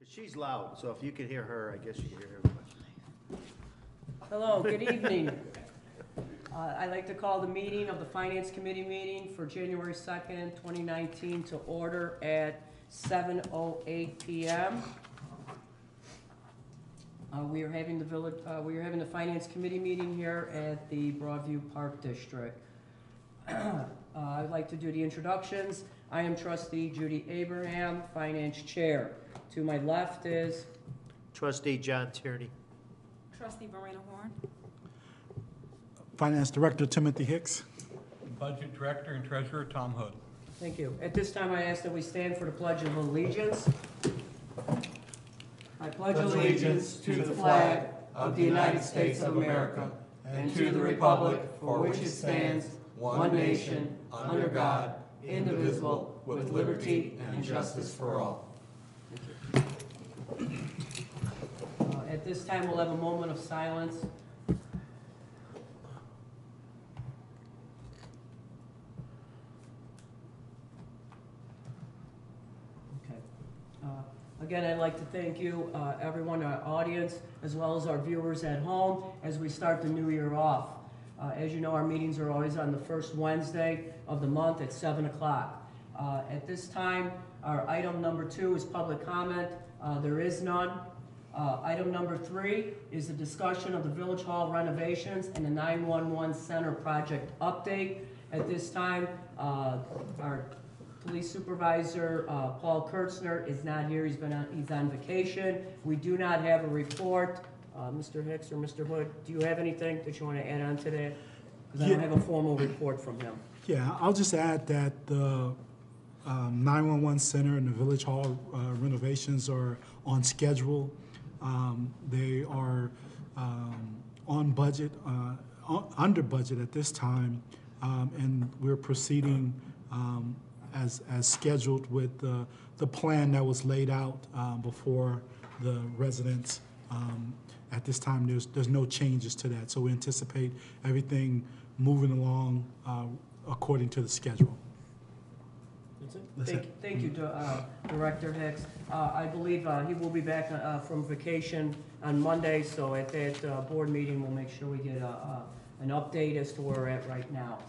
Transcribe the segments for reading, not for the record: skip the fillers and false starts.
She's loud, so if you can hear her, I guess you can hear everybody. Hello, good evening. I'd like to call the meeting of the Finance Committee meeting for January 2nd, 2019 to order at 7:08 p.m. We are having the Finance Committee meeting here at the Broadview Park District. I'd like to do the introductions. I am Trustee Judy Abraham, Finance Chair. To my left is Trustee John Tierney. Trustee Verena Horn. Finance Director Timothy Hicks. Budget Director and Treasurer Tom Hood. Thank you. At this time, I ask that we stand for the Pledge of Allegiance. I pledge allegiance to the flag of the United States of America and to the republic for which it stands, one nation, under God, indivisible, with liberty and justice for all. At this time, we'll have a moment of silence. Again, I'd like to thank you, everyone, our audience, as well as our viewers at home, as we start the new year off. As you know, our meetings are always on the first Wednesday of the month at 7 o'clock. At this time, our item number 2 is public comment. There is none. Item number 3 is the discussion of the Village Hall renovations and the 911 Center project update. At this time, our Police Supervisor Paul Kurtzner is not here. He's on vacation. We do not have a report. Mr. Hicks or Mr. Hood, do you have anything that you want to add on to that? Because I don't have a formal report from him. Yeah, I'll just add that the 911 Center and the Village Hall renovations are on schedule. They are on budget, under budget at this time, and we're proceeding as scheduled with the plan that was laid out before the residents. At this time, there's no changes to that, so we anticipate everything moving along according to the schedule. That's it? Thank you, Director Hicks. I believe he will be back from vacation on Monday, so at that board meeting, we'll make sure we get an update as to where we're at right now.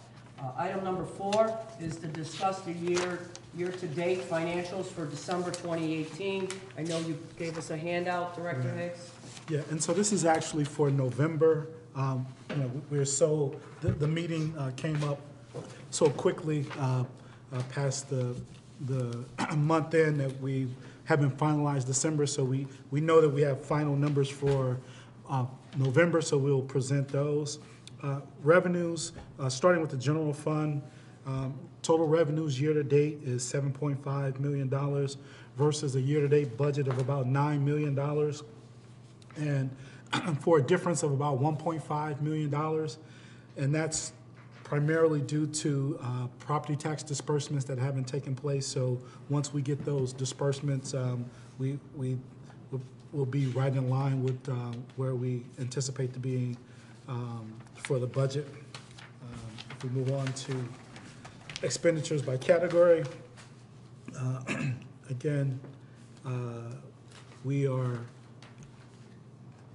Item number 4 is to discuss the year-to-date financials for December 2018. I know you gave us a handout, Director Hicks. Yeah, and so this is actually for November. We're so the meeting came up so quickly past the month end that we haven't finalized December. So we know that we have final numbers for November. So we'll present those. Revenues, starting with the general fund, total revenues year-to-date is $7.5 million versus a year-to-date budget of about $9 million, and for a difference of about $1.5 million, and that's primarily due to property tax disbursements that haven't taken place. So once we get those disbursements, we will be right in line with where we anticipate to be for the budget. If we move on to expenditures by category, again, we are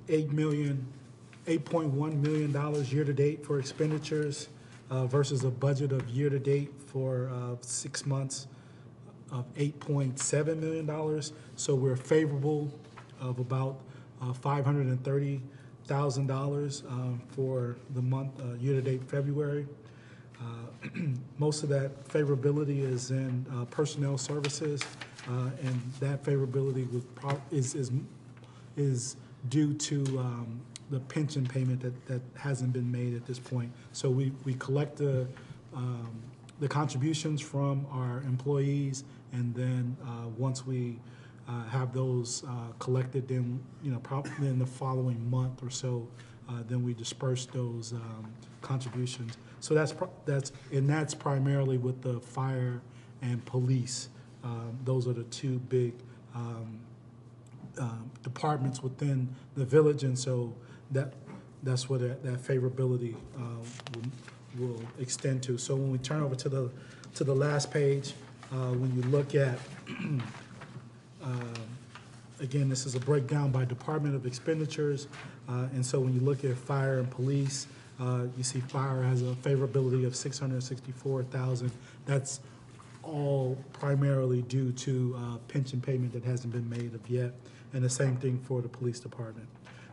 $8.1 million year-to-date for expenditures versus a budget of year-to-date for 6 months of $8.7 million. So we're favorable of about $530,000 for the month year-to-date February. Most of that favorability is in personnel services, and that favorability is due to the pension payment that hasn't been made at this point. So we collect the contributions from our employees, and then once we have those collected, then probably in the following month or so, then we disperse those contributions. So that's primarily with the fire and police. Those are the two big departments within the village, and so that's what that favorability will extend to. So when we turn over to the last page, when you look at Again, this is a breakdown by Department of Expenditures. And so when you look at fire and police, you see fire has a favorability of $664,000. That's all primarily due to pension payment that hasn't been made of yet. And the same thing for the police department.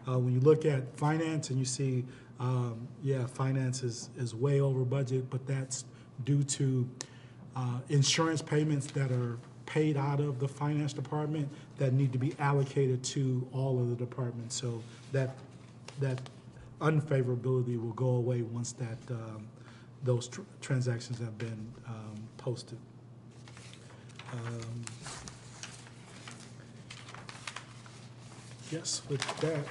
When you look at finance and you see, finance is way over budget, but that's due to insurance payments that are paid out of the finance department that need to be allocated to all of the departments. So that unfavorability will go away once that those transactions have been posted. Yes, with that,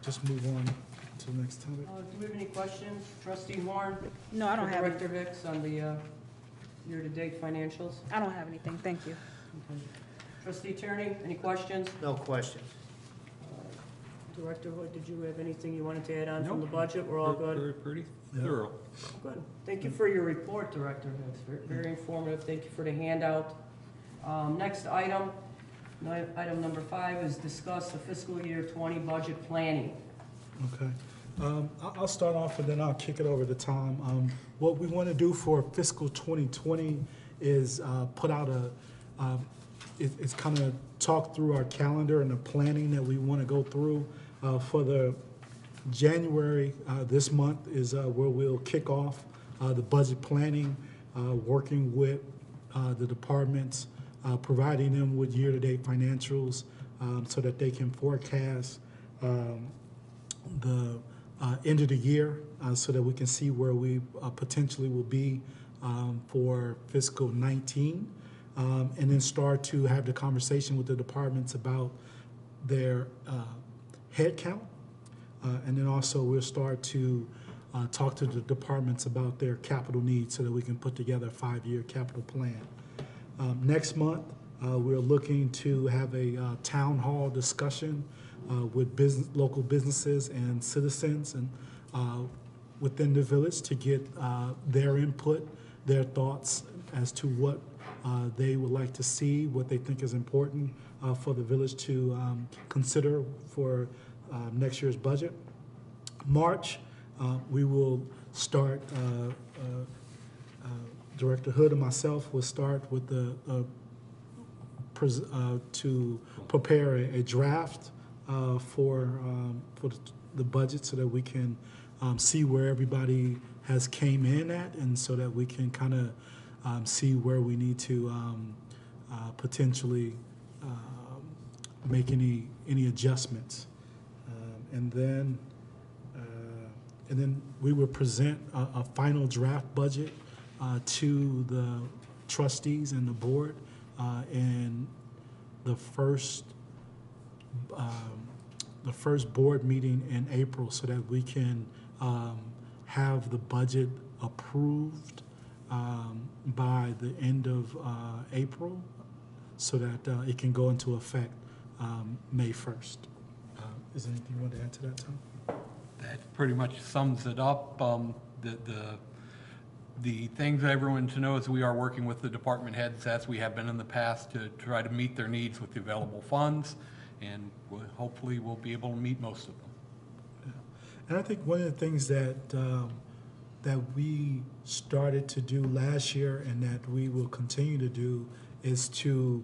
just move on to the next topic. Do we have any questions? Trustee Horn? No, I don't have any. Director Hicks on the year-to-date financials? I don't have anything, thank you. Okay. Trustee Tierney, any questions? No questions. Director Hood, did you have anything you wanted to add on from the Nope. budget? We're all good? Very pretty Yeah. thorough. Good. Thank you for your report, Director Hicks. Very informative. Thank you for the handout. Next item, item number 5 is discuss the fiscal year 20 budget planning. Okay. I'll start off and then I'll kick it over to Tom. What we want to do for fiscal 2020 is put out it's kind of talk through our calendar and the planning that we want to go through. For the January, this month is where we'll kick off the budget planning, working with the departments, providing them with year-to-date financials so that they can forecast the end of the year so that we can see where we potentially will be for fiscal 19, and then start to have the conversation with the departments about their head count. And then also we'll start to talk to the departments about their capital needs so that we can put together a 5-year capital plan. Next month, we're looking to have a town hall discussion with local businesses and citizens and within the village to get their input, their thoughts as to what they would like to see, what they think is important for the village to consider for next year's budget. March, we will start, Director Hood and myself will start with to prepare a draft for the budget so that we can see where everybody has came in at, and so that we can kind of see where we need to potentially make any adjustments. And then we will present a final draft budget to the trustees and the board in the first board meeting in April, so that we can have the budget approved by the end of April, so that it can go into effect May 1st. Is there anything you want to add to that, Tom? That pretty much sums it up. The things everyone to know is we are working with the department heads, as we have been in the past, to try to meet their needs with the available funds, and hopefully we'll be able to meet most of them. Yeah. And I think one of the things that we started to do last year and that we will continue to do is to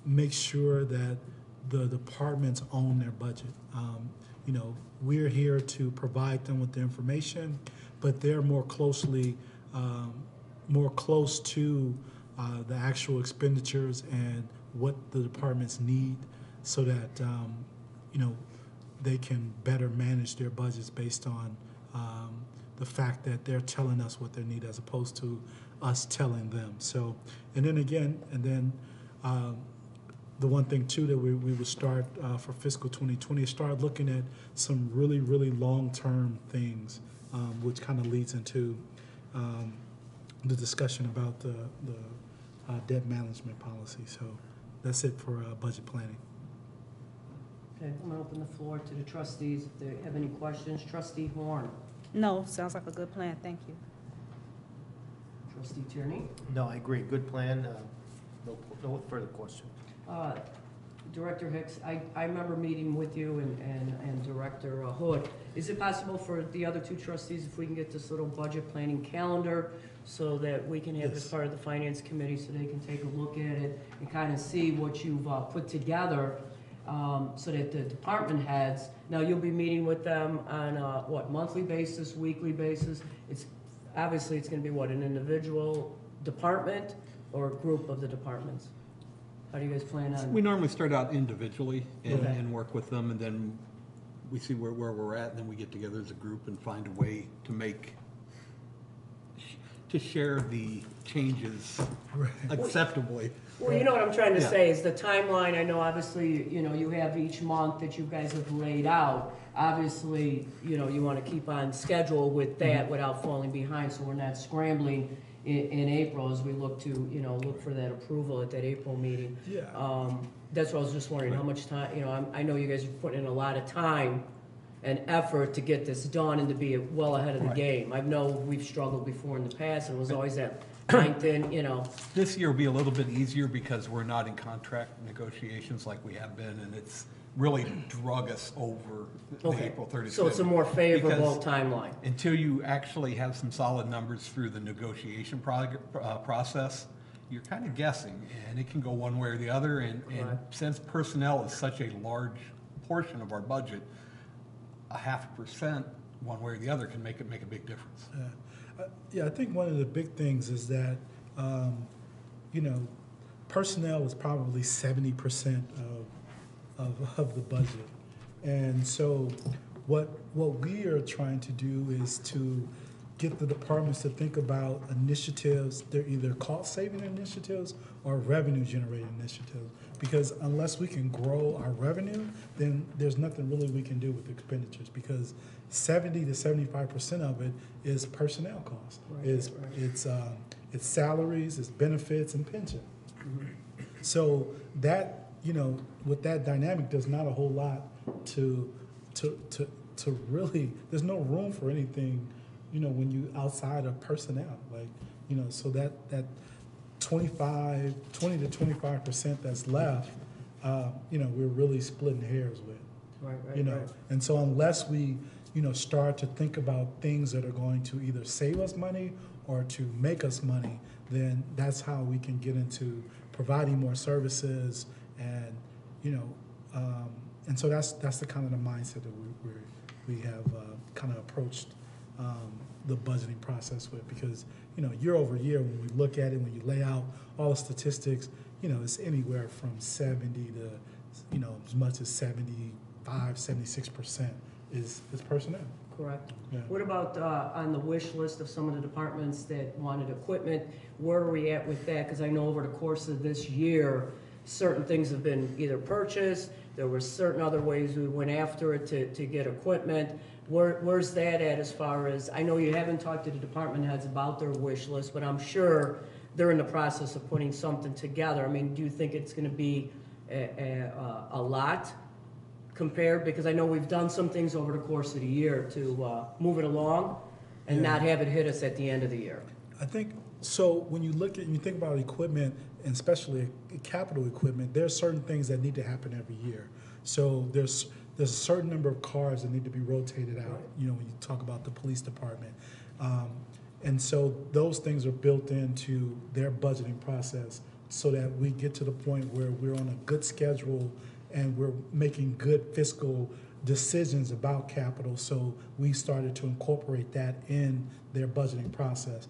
make sure that the departments own their budget. We're here to provide them with the information, but they're more close to the actual expenditures and what the departments need, so that they can better manage their budgets based on the fact that they're telling us what they need as opposed to us telling them. So, and then the one thing too that we would start for fiscal 2020 is start looking at some really, really long-term things, which kind of leads into the discussion about the debt management policy. So that's it for budget planning. Okay, I'm gonna open the floor to the trustees if they have any questions. Trustee Horn. No, sounds like a good plan, thank you. Trustee Tierney. No, I agree, good plan. No further question. Director Hicks, I remember meeting with you and Director Hood. Is it possible for the other two trustees, if we can get this little budget planning calendar so that we can have this Yes. part of the finance committee so they can take a look at it and kind of see what you've put together, so that the department heads, now you'll be meeting with them on a, monthly basis, weekly basis? Obviously it's gonna be an individual department or a group of the departments? How do you guys plan on? We normally start out individually Okay. and work with them, and then we see where we're at, and then we get together as a group and find a way to share the changes acceptably. Well, you know what I'm trying to Yeah. say is the timeline, I know obviously, you have each month that you guys have laid out. Obviously, you want to keep on schedule with that without falling behind, so we're not scrambling in April as we look to, look for that approval at that April meeting. Yeah. That's what I was just wondering, how much time, I know you guys are putting in a lot of time and effort to get this done and to be well ahead of the Right. game. I know we've struggled before in the past, and it was always that ninth in, This year will be a little bit easier because we're not in contract negotiations like we have been, and it's really drug us over the Okay. April 30th. So it's a more favorable Because timeline. until you actually have some solid numbers through the negotiation process, you're kind of guessing, and it can go one way or the other, and Right. since personnel is such a large portion of our budget, 0.5% one way or the other can make a big difference. Yeah, I think one of the big things is that, personnel is probably 70% of the budget. And so what we are trying to do is to get the departments to think about initiatives. They're either cost-saving initiatives or revenue-generating initiatives. Because unless we can grow our revenue, then there's nothing really we can do with expenditures, because 70 to 75% of it is personnel costs. Right, It's salaries, it's benefits, and pension. So that, with that dynamic, there's not a whole lot to really, there's no room for anything, when you outside of personnel, so that 20 to 25% that's left, we're really splitting hairs with. Right. And so unless we, start to think about things that are going to either save us money or to make us money, then that's how we can get into providing more services, and, and so that's the kind of the mindset that we have kind of approached the budgeting process with, because, year over year, when we look at it, when you lay out all the statistics, it's anywhere from 70 to, as much as 75, 76% is personnel. Correct. Yeah. What about on the wish list of some of the departments that wanted equipment? Where are we at with that? Because I know over the course of this year, certain things have been either purchased, there were certain other ways we went after it to get equipment. Where's that at as far as, I know you haven't talked to the department heads about their wish list, but I'm sure they're in the process of putting something together. I mean, do you think it's gonna be a lot compared? Because I know we've done some things over the course of the year to move it along and Yeah. not have it hit us at the end of the year. I think, so when you think about equipment, and especially capital equipment, there's certain things that need to happen every year. So there's a certain number of cars that need to be rotated out, when you talk about the police department. And so those things are built into their budgeting process so that we get to the point where we're on a good schedule and we're making good fiscal decisions about capital. So we started to incorporate that in their budgeting process.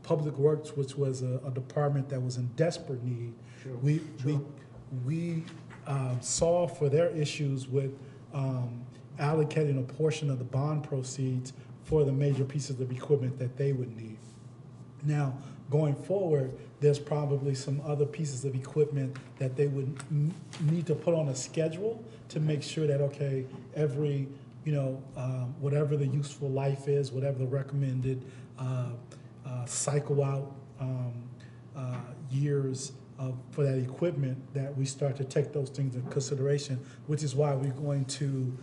Public Works, which was a department that was in desperate need, we saw for their issues with allocating a portion of the bond proceeds for the major pieces of equipment that they would need. Now, going forward, there's probably some other pieces of equipment that they would need to put on a schedule to make sure that, okay, every, whatever the useful life is, whatever the recommended cycle out years for that equipment, that we start to take those things into consideration, which is why we're going to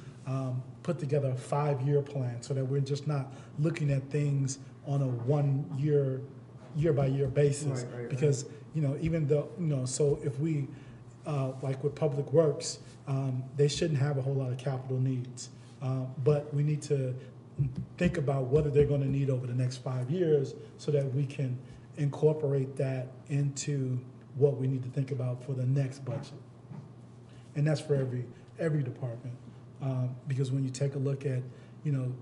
put together a 5-year plan so that we're just not looking at things on a 1-year, year-by-year basis. Right. Because, even though, so if we, like with Public Works, they shouldn't have a whole lot of capital needs. But we need to think about what are they gonna need over the next 5 years so that we can incorporate that into what we need to think about for the next budget. And that's for every department. Because when you take a look at, and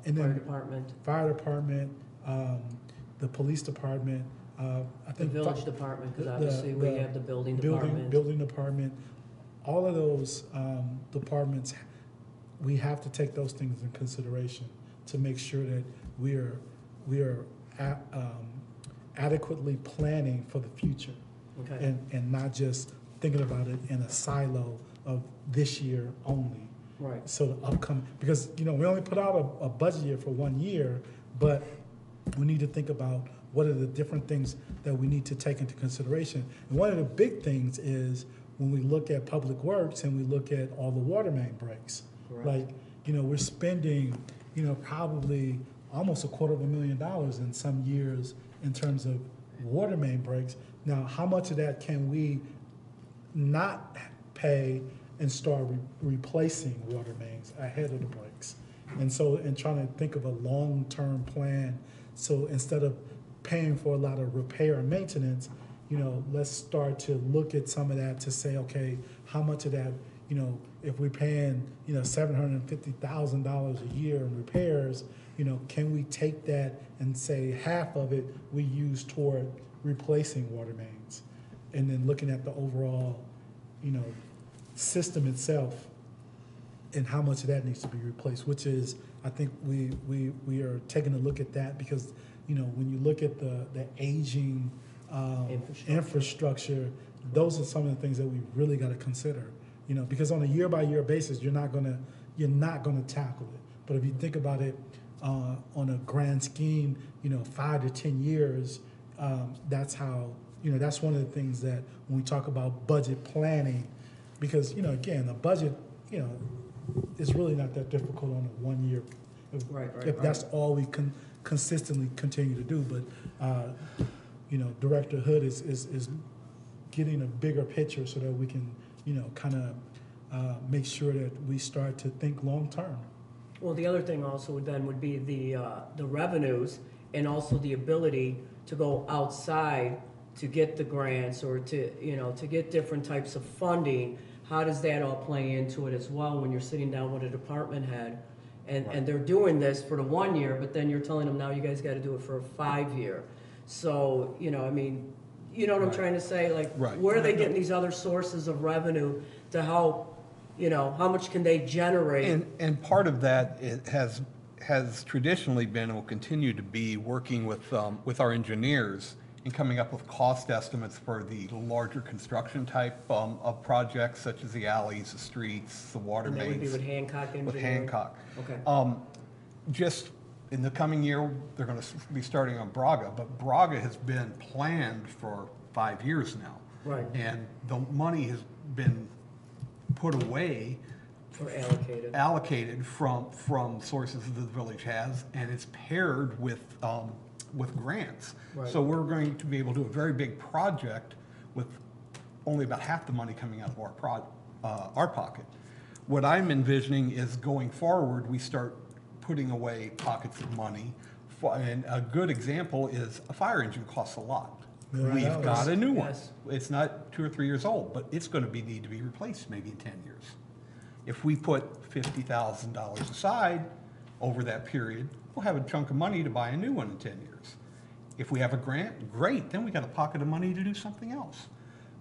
then Fire department, fire department, the police department, I the think. village department, because the- obviously we the have the building department. Building department, all of those departments, we have to take those things in consideration to make sure that we are adequately planning for the future. Okay, And not just thinking about it in a silo of this year only. right. So the upcoming, because, we only put out a budget year for 1 year, but we need to think about what are the different things that we need to take into consideration. And one of the big things is when we look at Public Works and we look at all the water main breaks. Correct. Like, we're spending, probably almost $250,000 in some years in terms of water main breaks. Now, how much of that can we not pay and start replacing water mains ahead of the breaks? And so, and trying to think of a long-term plan. So instead of paying for a lot of repair and maintenance, let's start to look at some of that to say, okay, how much of that, if we're paying, $750,000 a year in repairs, can we take that and say half of it we use toward replacing water mains? And then looking at the overall, system itself and how much of that needs to be replaced, which is, I think we are taking a look at that because, when you look at the aging infrastructure, those are some of the things that we really got to consider, because on a year-by-year basis, you're not gonna tackle it. But if you think about it on a grand scheme, 5 to 10 years, that's how, that's one of the things that when we talk about budget planning, because, again, a budget, is really not that difficult on a 1 year. If that's all we can consistently continue to do, but, Director Hood is getting a bigger picture so that we can, kind of make sure that we start to think long-term. Well, the other thing also then would be the revenues and also the ability to go outside to get the grants or to get different types of funding. How does that all play into it as well when you're sitting down with a department head and they're doing this for the 1 year, but then you're telling them now you guys got to do it for a 5 year. So, I mean, you know what I'm trying to say? Like, where are they getting these other sources of revenue to help, how much can they generate? And part of that has traditionally been and will continue to be working with our engineers in coming up with cost estimates for the larger construction type of projects, such as the alleys, the streets, the water And that would be mains. with Hancock Engineering? With Hancock. Okay. Just in the coming year, they're going to be starting on Braga, but Braga has been planned for 5 years now. Right. And the money has been put away, Or allocated from sources that the village has, and it's paired with grants. Right. So we're going to be able to do a very big project with only about half the money coming out of our pocket. What I'm envisioning is going forward, we start putting away pockets of money. And a good example is a fire engine costs a lot. Right. We've got a new one. Yes. It's not 2 or 3 years old, but it's going to need to be replaced maybe in 10 years. If we put $50,000 aside over that period, we'll have a chunk of money to buy a new one in 10 years. If we have a grant, great, then we got a pocket of money to do something else.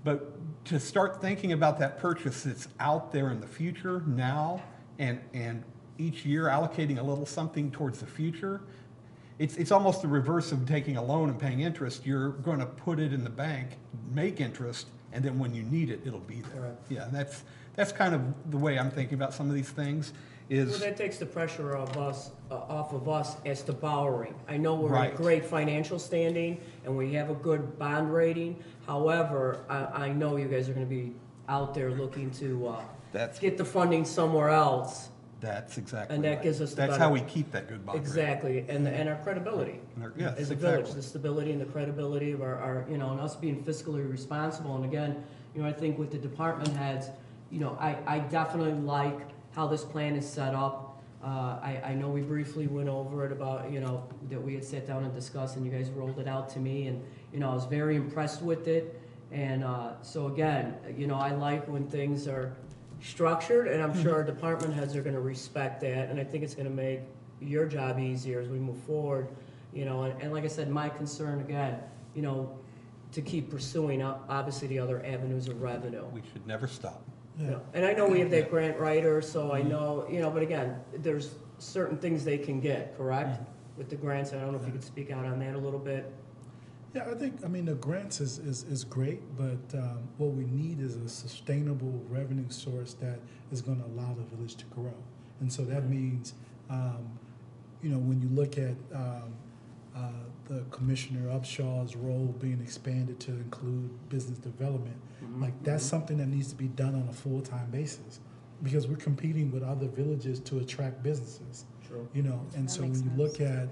But to start thinking about that purchase that's out there in the future now, and each year allocating a little something towards the future, it's almost the reverse of taking a loan and paying interest. You're going to put it in the bank, make interest, and then when you need it, it'll be there. Right. Yeah, and that's kind of the way I'm thinking about some of these things. Well, that takes the pressure of us, off of us as to borrowing. I know we're in Right. a great financial standing and we have a good bond rating. However, I know you guys are gonna be out there looking to That's- get the funding somewhere else. That's exactly And that right. gives us the That's better- how we keep that good bond rate. Exactly, and our credibility. Yes, As a village, exactly. the stability and the credibility of our, you know, and us being fiscally responsible. And again, you know, I think with the department heads, you know, I definitely like how this plan is set up. I know we briefly went over it about, you know, that we had sat down and discussed, and you guys rolled it out to me, and, you know, I was very impressed with it. And so again, you know, I like when things are structured, and I'm sure our department heads are gonna respect that, and I think it's gonna make your job easier as we move forward, you know, and like I said, my concern again, you know, to keep pursuing, obviously, the other avenues of revenue. We should never stop. You know, and I know we have that grant writer, so I know, you know, but again, there's certain things they can get, correct? With the grants, I don't know if you could speak out on that a little bit. Yeah, I mean, the grants is great, but what we need is a sustainable revenue source that is going to allow the village to grow. And so that means, you know, when you look at the Commissioner Upshaw's role being expanded to include business development, like that's something that needs to be done on a full-time basis, because we're competing with other villages to attract businesses. True. You know, and That so makes when you look at,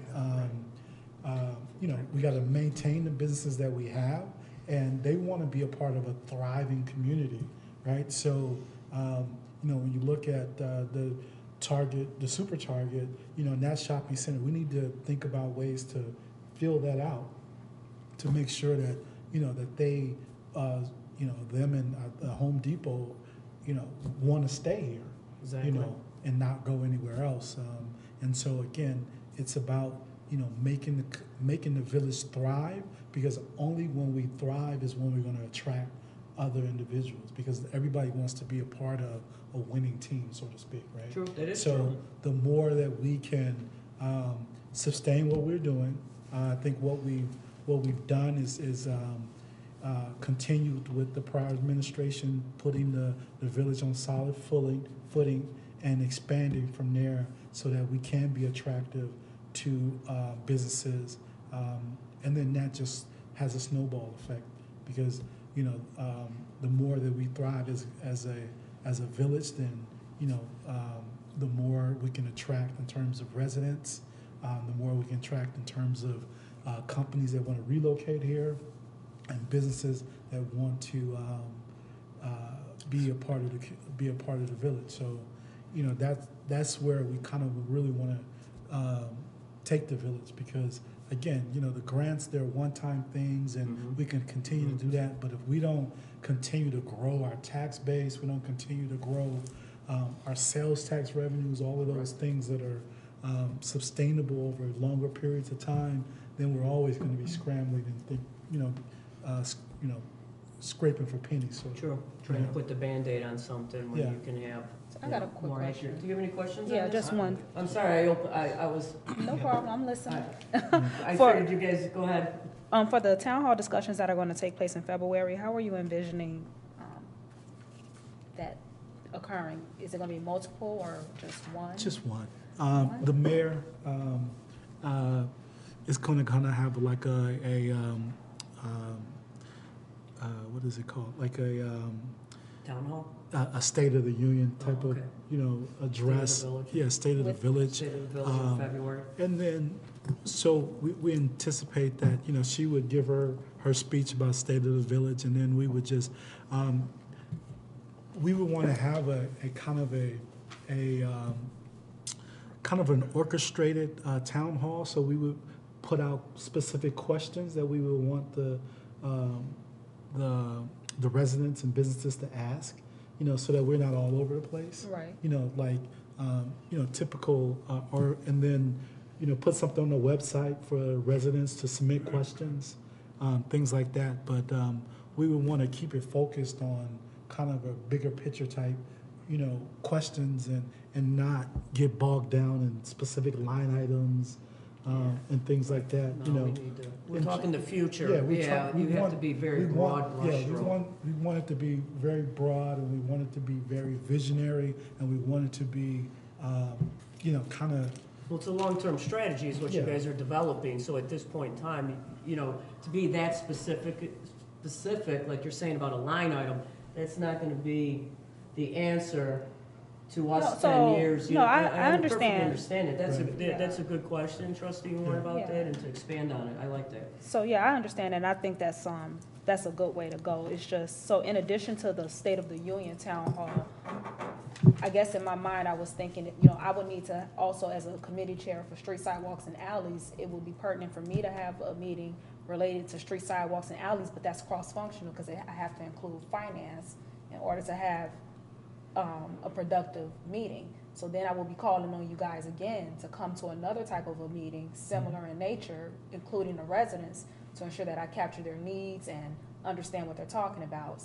you know, we got to maintain the businesses that we have, and they want to be a part of a thriving community, right? So, you know, when you look at the Target, the Super Target, you know, in that shopping center, we need to think about ways to fill that out, to make sure that, you know, that they, you know, them and Home Depot, you know, want to stay here, Exactly. you know, and not go anywhere else. And so again, it's about, you know, making the village thrive, because only when we thrive is when we're going to attract other individuals, because everybody wants to be a part of a winning team, so to speak, right? True, that is So true. the more that we can sustain what we're doing, I think what we've done is continued with the prior administration, putting the village on solid footing and expanding from there so that we can be attractive to businesses. And then that just has a snowball effect, because, you know, the more that we thrive as a village, then, you know, the more we can attract in terms of residents, the more we can attract in terms of companies that want to relocate here, and businesses that want to be a part of the village. So, you know, that's where we kind of really want to take the village, because again, you know, the grants, they're one-time things, and we can continue to do that. But if we don't continue to grow our tax base, we don't continue to grow our sales tax revenues, all of those things that are sustainable over longer periods of time, then we're always going to be scrambling and think, you know, scraping for pennies. So, True, trying to put the Band-Aid on something when Yeah. you can have. I got a quick more accurate. question. Do you have any questions? on Yeah, this? just one. I'm sorry, I was, No problem, I'm listening. I For- figured you guys, go ahead. For the town hall discussions that are going to take place in February, how are you envisioning that occurring? Is it going to be multiple or just one? just one. The mayor is going to kind of have like a what is it called? Like Town hall? a State of the Union type Oh, of, okay. you know, address. village. Yeah, State of the With- Village. State of the Village in February. And then, so we anticipate that, you know, she would give her speech about State of the Village, and then we would just, we would want to have a kind of an orchestrated town hall. So we would put out specific questions that we would want the residents and businesses to ask, you know, so that we're not all over the place. Right. You know, like, you know, typical, and then, you know, put something on the website for residents to submit questions, things like that. But we would want to keep it focused on kind of a bigger picture type, you know, questions, and not get bogged down in specific line items and things like that, you No, know. we need to, we're And- talking the future. Yeah, we You have to be very broad Yeah, brushstroke. we want it to be very broad, and we want it to be very visionary, and we want it to be, you know, kind of, Well, it's a long-term strategy is what you Yeah. guys are developing, so at this point in time, you know, to be that specific, like you're saying about a line item, that's not gonna be the answer to us No, 10 so- years? no, I perfectly understand. understand it. That's Right. that's a good question, trustee Warren, about Yeah. that, and to expand on it. I like that. So, yeah, I understand, and I think that's a good way to go. It's just, so in addition to the State of the Union Town Hall, I guess in my mind, I was thinking, that, I would need to also, as a committee chair for street sidewalks and alleys, it would be pertinent for me to have a meeting related to street sidewalks and alleys, but that's cross-functional, because I have to include finance in order to have, a productive meeting. So then I will be calling on you guys again to come to another type of a meeting, similar in nature, including the residents, to ensure that I capture their needs and understand what they're talking about,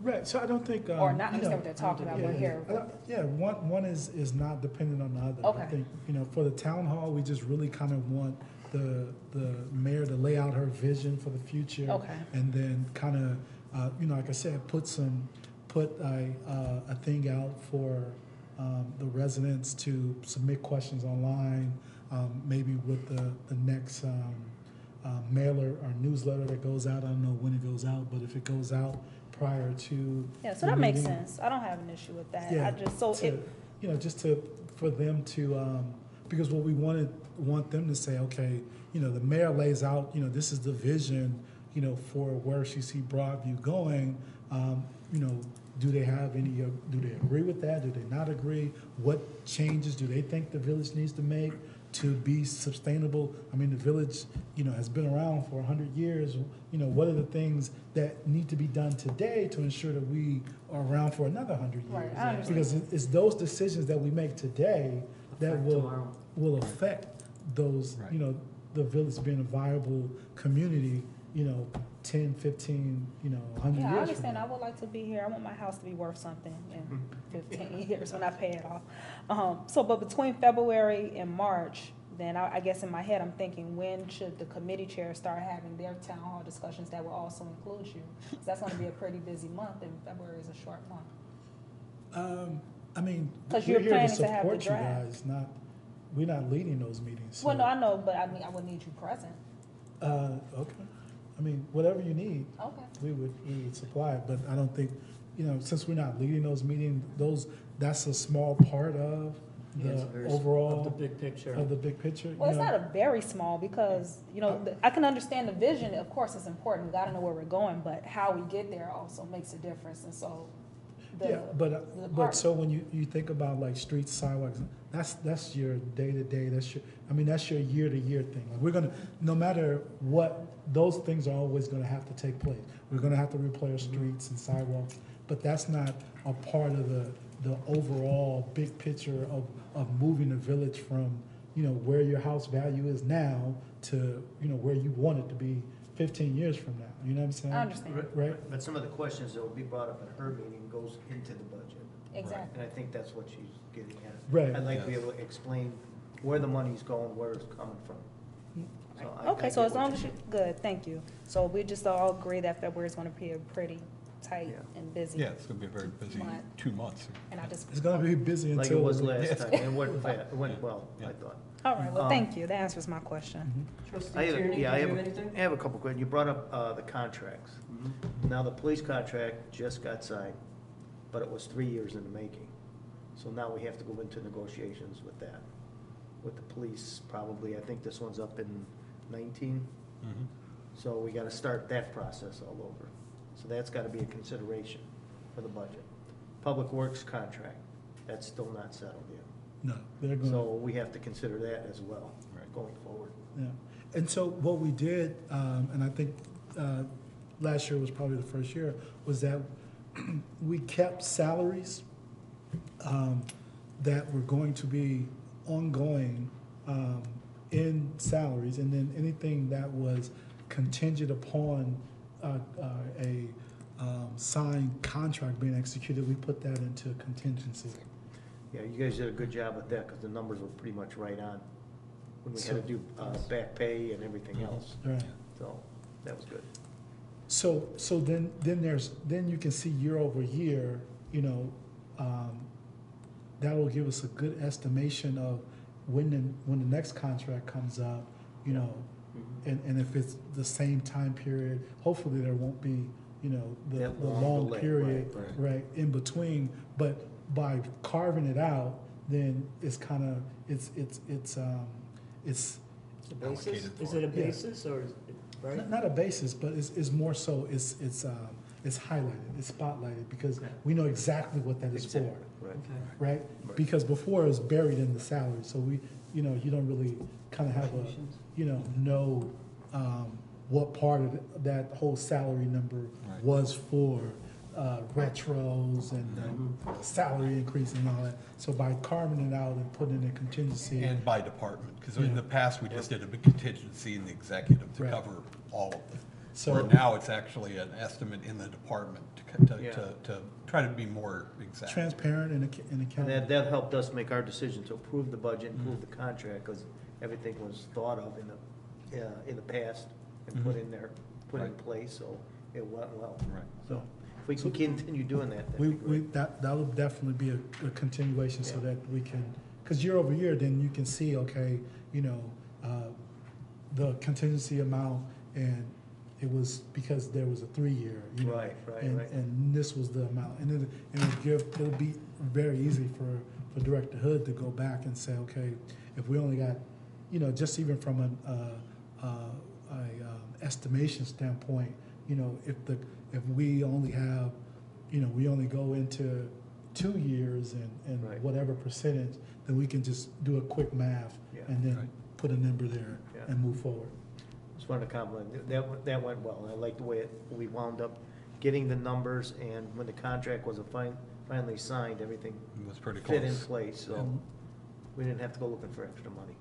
Right, so I don't think. or not understand what they're talking about, Yeah, but here. yeah, one is not dependent on the other. I Okay. think, for the town hall, we just really kind of want the mayor to lay out her vision for the future. Okay. And then kind of, like I said, put a thing out for the residents to submit questions online, maybe with the next mailer or newsletter that goes out. I don't know when it goes out, but if it goes out prior to. Yeah, so the that makes meeting, sense. I don't have an issue with that. yeah, I just, so to, it, just for them to, because what we want them to say, okay, the mayor lays out, this is the vision, for where she see Broadview going. Do they have any, do they agree with that? Do they not agree? What changes do they think the village needs to make to be sustainable? I mean, the village, has been around for 100 years. What are the things that need to be done today to ensure that we are around for another 100 years? Right, I understand. Because it's those decisions that we make today that Affect tomorrow. will affect those, Right. The village being a viable community, 10, 15, 100 yeah, I years from understand. now. I would like to be here. I want my house to be worth something in 15 years when I pay it off. So, but between February and March, then I guess in my head, I'm thinking, when should the committee chairs start having their town hall discussions that will also include you? 'Cause that's gonna be a pretty busy month, and February is a short month. I mean, 'Cause we're you're here to planning to have the support you draft. guys, we're not leading those meetings. Well, so, no, I know, but I mean, I would need you present. Okay. I mean, whatever you need, Okay. we would supply it, but I don't think, since we're not leading those meetings, that's a small part of Yeah, it's the very overall, of the big picture. of the big picture. Well, it's not a very small, because, I can understand the vision, of course, it's important, we gotta know where we're going, but how we get there also makes a difference, and so. Yeah, the but part- so when you think about like streets, sidewalks, that's your day-to-day, that's your year-to-year thing. Like we're gonna, no matter what, those things are always gonna have to take place. We're gonna have to replace streets and sidewalks, but that's not a part of the overall big picture of moving the village from, where your house value is now to, where you want it to be 15 years from now. You know what I'm saying? I understand, Right? But some of the questions that will be brought up in her meeting goes into the budget. exactly. And I think that's what she's getting at. Right. I'd like to be able to explain where the money's going, where it's coming from. So I Okay, so get as what long you're as you, saying. good, thank you. So we just all agree that February is gonna be a pretty tight Yeah. and busy. Yeah, it's gonna be a very busy Month. 2 months. And I just, It's gonna be busy Like until. it was last time, and it went well, I Yeah. thought. all right, well, Um, thank you, that answers my question. Trustee I have, Tierney, did you yeah, have anything? I have a couple questions. You brought up the contracts. Now, the police contract just got signed, but it was 3 years in the making. So now we have to go into negotiations with that, with the police probably. I think this one's up in 19. Mhm. So we gotta start that process all over. So that's gotta be a consideration for the budget. Public Works contract, that's still not settled yet. No, they're gonna. So we have to consider that as well, Right. going forward. Yeah, and so what we did, and I think last year was probably the first year, was that we kept salaries that were going to be ongoing in salaries, and then anything that was contingent upon a signed contract being executed, we put that into contingency. Yeah, you guys did a good job with that, because the numbers were pretty much right on, when we had to do back pay and everything else, Right. so that was good. So then you can see year over year, that'll give us a good estimation of when the next contract comes up, and if it's the same time period, hopefully there won't be, the That long long delay, period, right, right, in between. But by carving it out, then it's kind of, it's The basis, Allocated is for it a it. Yeah. basis or, right? not a basis, but it's more so, it's highlighted, it's spotlighted, because Okay. we know exactly what that is for, Exactly, right. Okay. right? Right. Because before it was buried in the salary, so we, you don't really kind of have know what part of that whole salary number Right. was for retros and salary increase and all that. So by carving it out and putting in a contingency. And by department, because in Yeah. the past, we just did a big contingency in the executive to Right. cover all of them. So- Where now it's actually an estimate in the department Yeah. to try to be more exact. Transparent and And accountable. that helped us make our decision to approve the budget, and approve the contract, because everything was thought of in the past and put in there, put in Right. place, so it went well. Right. So if we can continue doing that, that'd We, be great. that will definitely be a continuation so Yeah. that we can, because year over year, then you can see, okay, the contingency amount, and it was because there was a 3-year, Right, and, right. and this was the amount, and it'll be very easy for Director Hood to go back and say, okay, if we only got, just even from an estimation standpoint, if we only have, we only go into 2 years and Right. whatever percentage, then we can just do a quick math Yeah. and then Right. put a number there Yeah. and move forward. Just wanted to compliment, that went well, and I like the way we wound up getting the numbers, and when the contract was finally signed, everything It was pretty fit in close. place, so And we didn't have to go looking for extra money.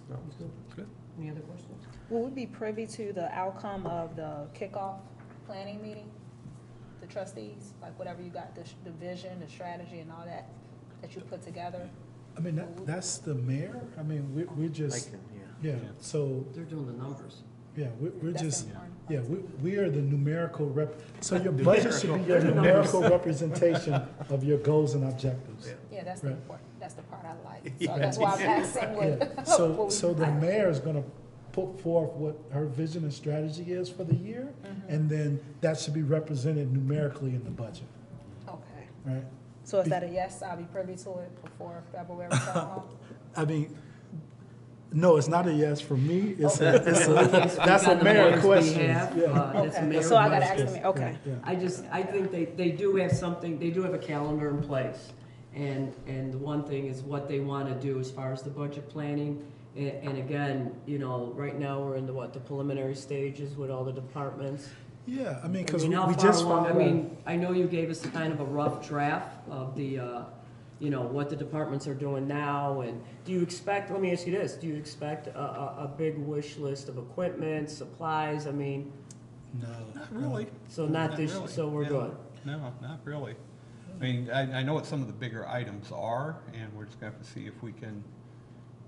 No. Good. Any other questions? Will we be privy to the outcome of the kickoff planning meeting? The trustees, like whatever you got, the vision, the strategy and all that you put together? I mean, that's the mayor, I mean, we're I just, can, yeah, so, They're doing the numbers. yeah, we're That's just, important. yeah, we are the numerical so your budget should be your numerical representation of your goals and objectives. Yeah. Yeah, that's the Right. important, that's the part I like. Yeah. So that's why I'm asking Yeah, what. so the mayor is gonna put forth what her vision and strategy is for the year, and then that should be represented numerically in the budget, Okay. right? So is that a yes, I'll be privy to it before February town hall? I mean, no, it's not a yes for me, that's Speak a on the mayor mayor's question, behalf, yeah. that's a Okay, mayor so I gotta ask question. the mayor, okay. Yeah. I think they do have something, they do have a calendar in place. And the one thing is what they want to do as far as the budget planning. And again, right now we're in the preliminary stages with all the departments. Yeah, I mean, because How we far just along- found. I know you gave us kind of a rough draft of the, what the departments are doing now, and do you expect, let me ask you this, do you expect a big wish list of equipment, supplies, No. Not really. so not this, really. so we're No. good? No, not really. I mean, I know what some of the bigger items are, and we're just gonna have to see if we can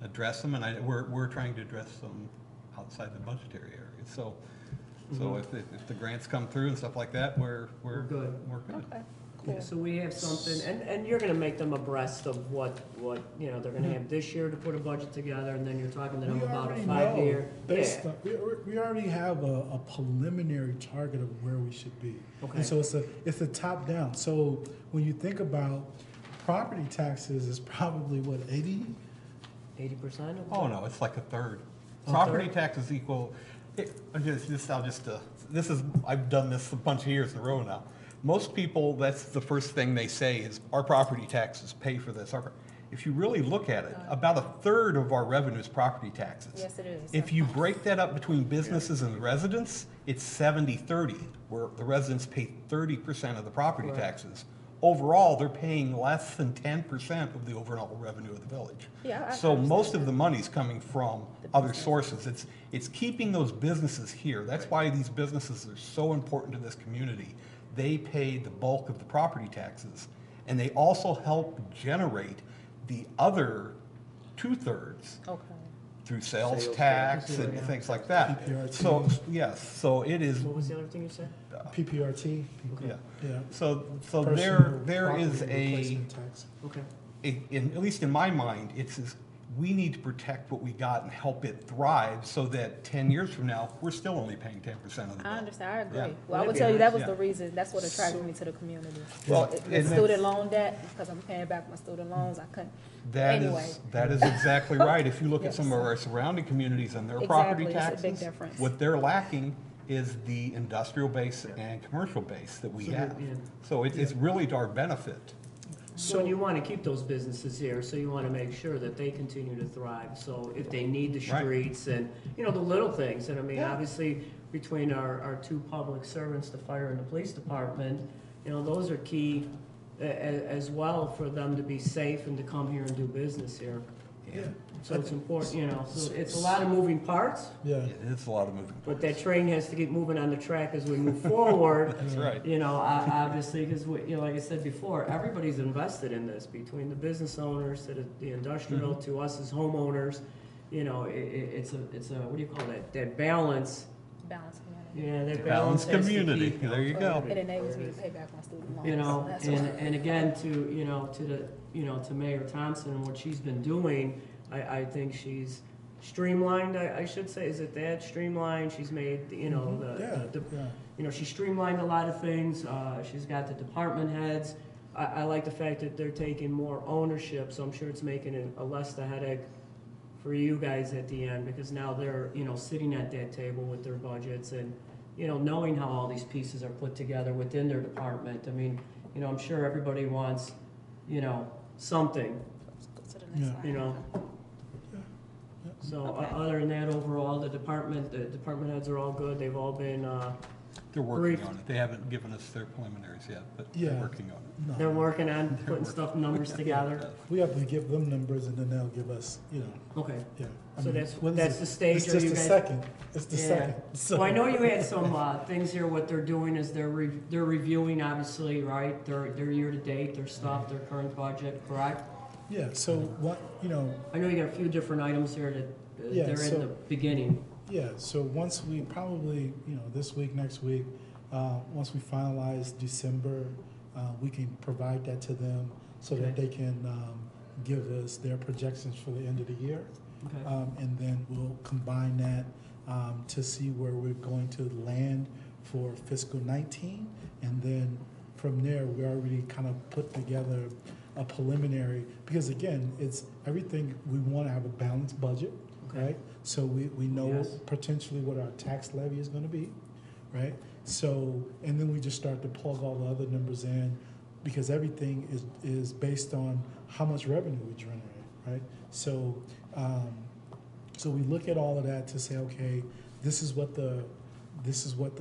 address them, and we're trying to address them outside the budgetary area. So if the grants come through and stuff like that, we're good. We're good. Okay, Yeah, cool. so we have something, and you're gonna make them abreast of what, they're gonna have this year to put a budget together, and then you're talking to them We about a already 5-year. know, based on, we already have a preliminary target of where we should be. Okay. And so it's a top down. So when you think about property taxes is probably what, 80? 80% of Oh, them? no, it's like a third. A Property third? taxes equal, I've done this a bunch of years in a row now. Most people, that's the first thing they say is, our property taxes pay for this. If you really look at it, about a third of our revenue is property taxes. Yes, it is. If you break that up between businesses and residents, it's 70-30, where the residents pay 30% of the property Right. taxes. Overall, they're paying less than 10% of the overall revenue of the village. Yeah, I So understand most of that. the money's coming from other sources. It's keeping those businesses here. That's why these businesses are so important to this community. They pay the bulk of the property taxes, and they also help generate the other 2/3 Okay. through sales Sales tax tax. and Yeah. things like that. PPRT. So, yes, so it is, What was the other thing you said? PPRT? yeah. Yeah. So Personal there is property a, replacement tax. Okay. at least in my mind, it's we need to protect what we got and help it thrive so that 10 years from now, we're still only paying 10% of the bill. I understand, I agree. Yeah. Well, I would That'd be tell you, that nice. was Yeah. the reason, that's what attracted me to the community. Well, The and student that's- loan debt, because I'm paying back my student loans, I couldn't. That Anyway. is, that is exactly right. If you look at Yes. some of our surrounding communities and their Exactly, property it's a taxes. big difference. What they're lacking is the industrial base and commercial base that we So have. yeah. So it's really to our benefit. So you want to keep those businesses here, so you want to make sure that they continue to thrive. So if they need the Right. streets and, you know, the little things, and I mean, Yeah. obviously, between our two public servants, the fire and the police department, you know, those are key as well for them to be safe and to come here and do business here. Yeah. So it's important, you know, so it's a lot of moving parts, Yeah. It's a lot of moving. but that train has to get moving on the track as we move forward. That's right. You know, obviously, because, you know, like I said before, everybody's invested in this, between the business owners to the industrial, to us as homeowners. You know, it's a, what do you call that, that balance? Balance community. Yeah, that Balanced balance has to community. keep- There you go. It enables me to pay back my student loans. You know, That's and again, to, you know, to the, you know, to Mayor Thompson and what she's been doing, I think she's streamlined, I should say, is it that streamlined? She's made, you know, Yeah, the, yeah. you know, she streamlined a lot of things, she's got the department heads. I like the fact that they're taking more ownership, so I'm sure it's making it a less the headache for you guys at the end, because now they're, you know, sitting at that table with their budgets and, you know, knowing how all these pieces are put together within their department. I mean, you know, I'm sure everybody wants, you know, something, Go to the next slide. you know. So, Okay. other than that, overall, the department heads are all good, they've all been, They're working Brief. on it. They haven't given us their preliminaries yet, but they're Yeah. working on it. No. they're working on putting numbers together. We have to give them numbers and then they'll give us, you know, Okay. yeah. I So mean, that's- what is that's it? the stage. It's Are just you the guys- second. It's the Yeah. second. So- Well, I know you had some, things here, what they're doing is they're reviewing, obviously, right? Their year-to-date, their stuff, their current budget, correct? Yeah, so what, you know, I know you got a few different items here that, Yeah, they're in so- the beginning. yeah, so once we probably, you know, this week, next week, once we finalize December, we can provide that to them so that Okay. they can give us their projections for the end of the year. Okay. And then we'll combine that to see where we're going to land for fiscal 19. And then from there, we already kind of put together a preliminary, because again, it's everything, we want to have a balanced budget, Okay. right? So we know Yes. potentially what our tax levy is going to be, right? So, and then we just start to plug all the other numbers in, because everything is based on how much revenue we generate, right? So, so we look at all of that to say, okay, this is what the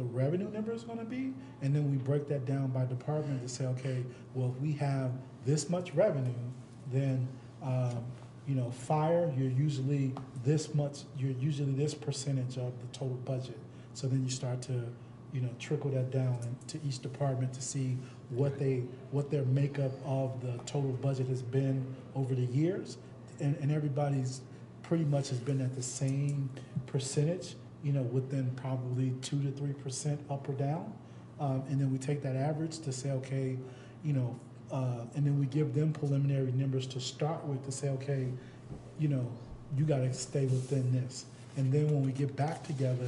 revenue number is going to be, and then we break that down by department to say, okay, well, if we have this much revenue, then you know, fire, you're usually this percentage of the total budget. So then you start to, you know, trickle that down to each department to see what their makeup of the total budget has been over the years, and everybody's pretty much has been at the same percentage, you know, within probably 2 to 3% up or down, and then we take that average to say, okay, you know, and then we give them preliminary numbers to start with to say, okay, you know, you got to stay within this. And then when we get back together,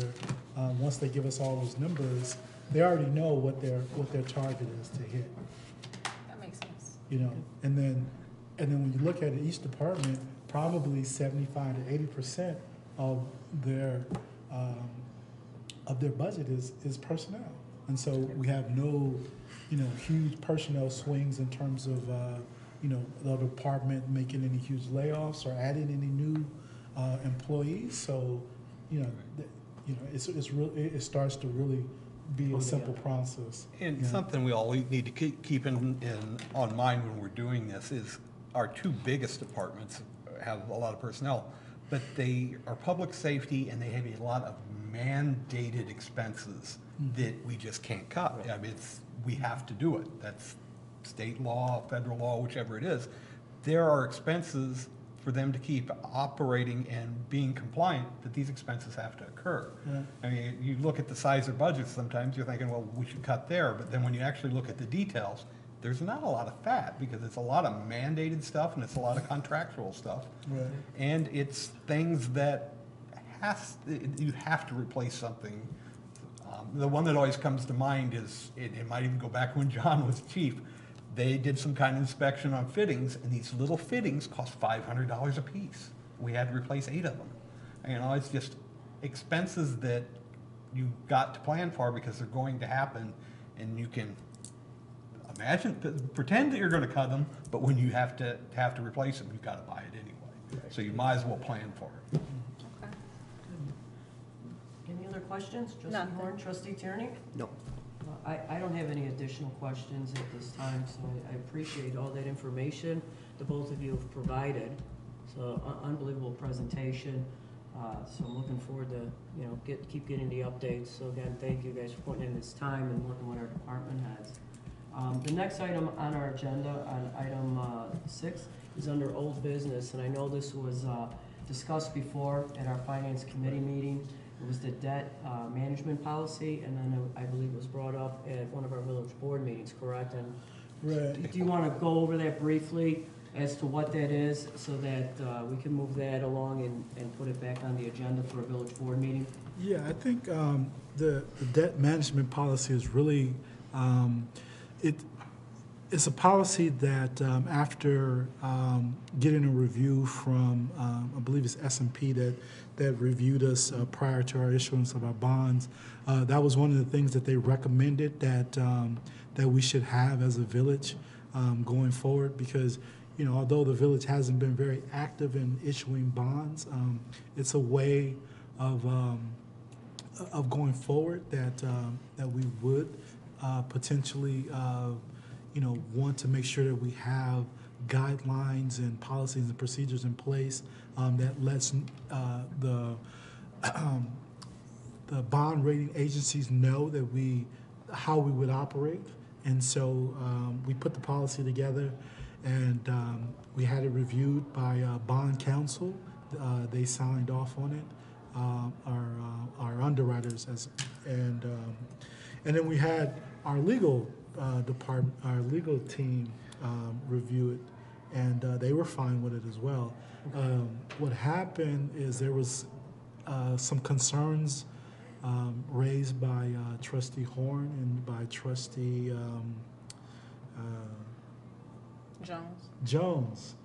once they give us all those numbers, they already know what their target is to hit, That makes sense. you know. And then when you look at it, each department, probably 75 to 80% of their budget is personnel. And so we have no, you know, huge personnel swings in terms of, you know, the department making any huge layoffs or adding any new employees. So, you know, it starts to really be a simple process. And Yeah. something we all need to keep on mind when we're doing this is our two biggest departments have a lot of personnel, but they are public safety and they have a lot of mandated expenses that we just can't cut. I mean, we have to do it. That's state law, federal law, whichever it is. There are expenses for them to keep operating and being compliant, that these expenses have to occur. Yeah. I mean, you look at the size of budgets, sometimes you're thinking, well, we should cut there, but then when you actually look at the details, there's not a lot of fat because it's a lot of mandated stuff and it's a lot of contractual stuff. Right. And it's things that you have to replace something. The one that always comes to mind is, it might even go back when John was chief. They did some kind of inspection on fittings, and these little fittings cost $500 a piece. We had to replace 8 of them. You know, it's just expenses that you've got to plan for because they're going to happen, and you can pretend that you're going to cut them, but when you have to replace them, you've got to buy it anyway. So you might as well plan for it. Okay. Any other questions? Trustee Nothing. Horn, Trustee Tierney? No. I don't have any additional questions at this time, so I appreciate all that information the both of you have provided. So unbelievable presentation. So I'm looking forward to, you know, keep getting the updates. So again, thank you guys for putting in this time and working with our department heads. The next item on our agenda, on item 6, is under old business, and I know this was discussed before at our finance committee meeting. It was the debt management policy, and then I believe it was brought up at one of our village board meetings, correct? And Right. do you want to go over that briefly as to what that is, so that we can move that along and put it back on the agenda for a village board meeting? Yeah, I think the debt management policy is really, it's a policy that after getting a review from, I believe it's S&P that reviewed us prior to our issuance of our bonds, that was one of the things that they recommended that we should have as a village going forward, because you know, although the village hasn't been very active in issuing bonds, it's a way of going forward that we would potentially, you know, want to make sure that we have guidelines and policies and procedures in place that lets the bond rating agencies know that how we would operate. And so we put the policy together, and we had it reviewed by bond counsel. They signed off on it, our underwriters, and then we had our legal department, our legal team review it, and they were fine with it as well. What happened is there was some concerns raised by Trustee Horn and by Trustee Jones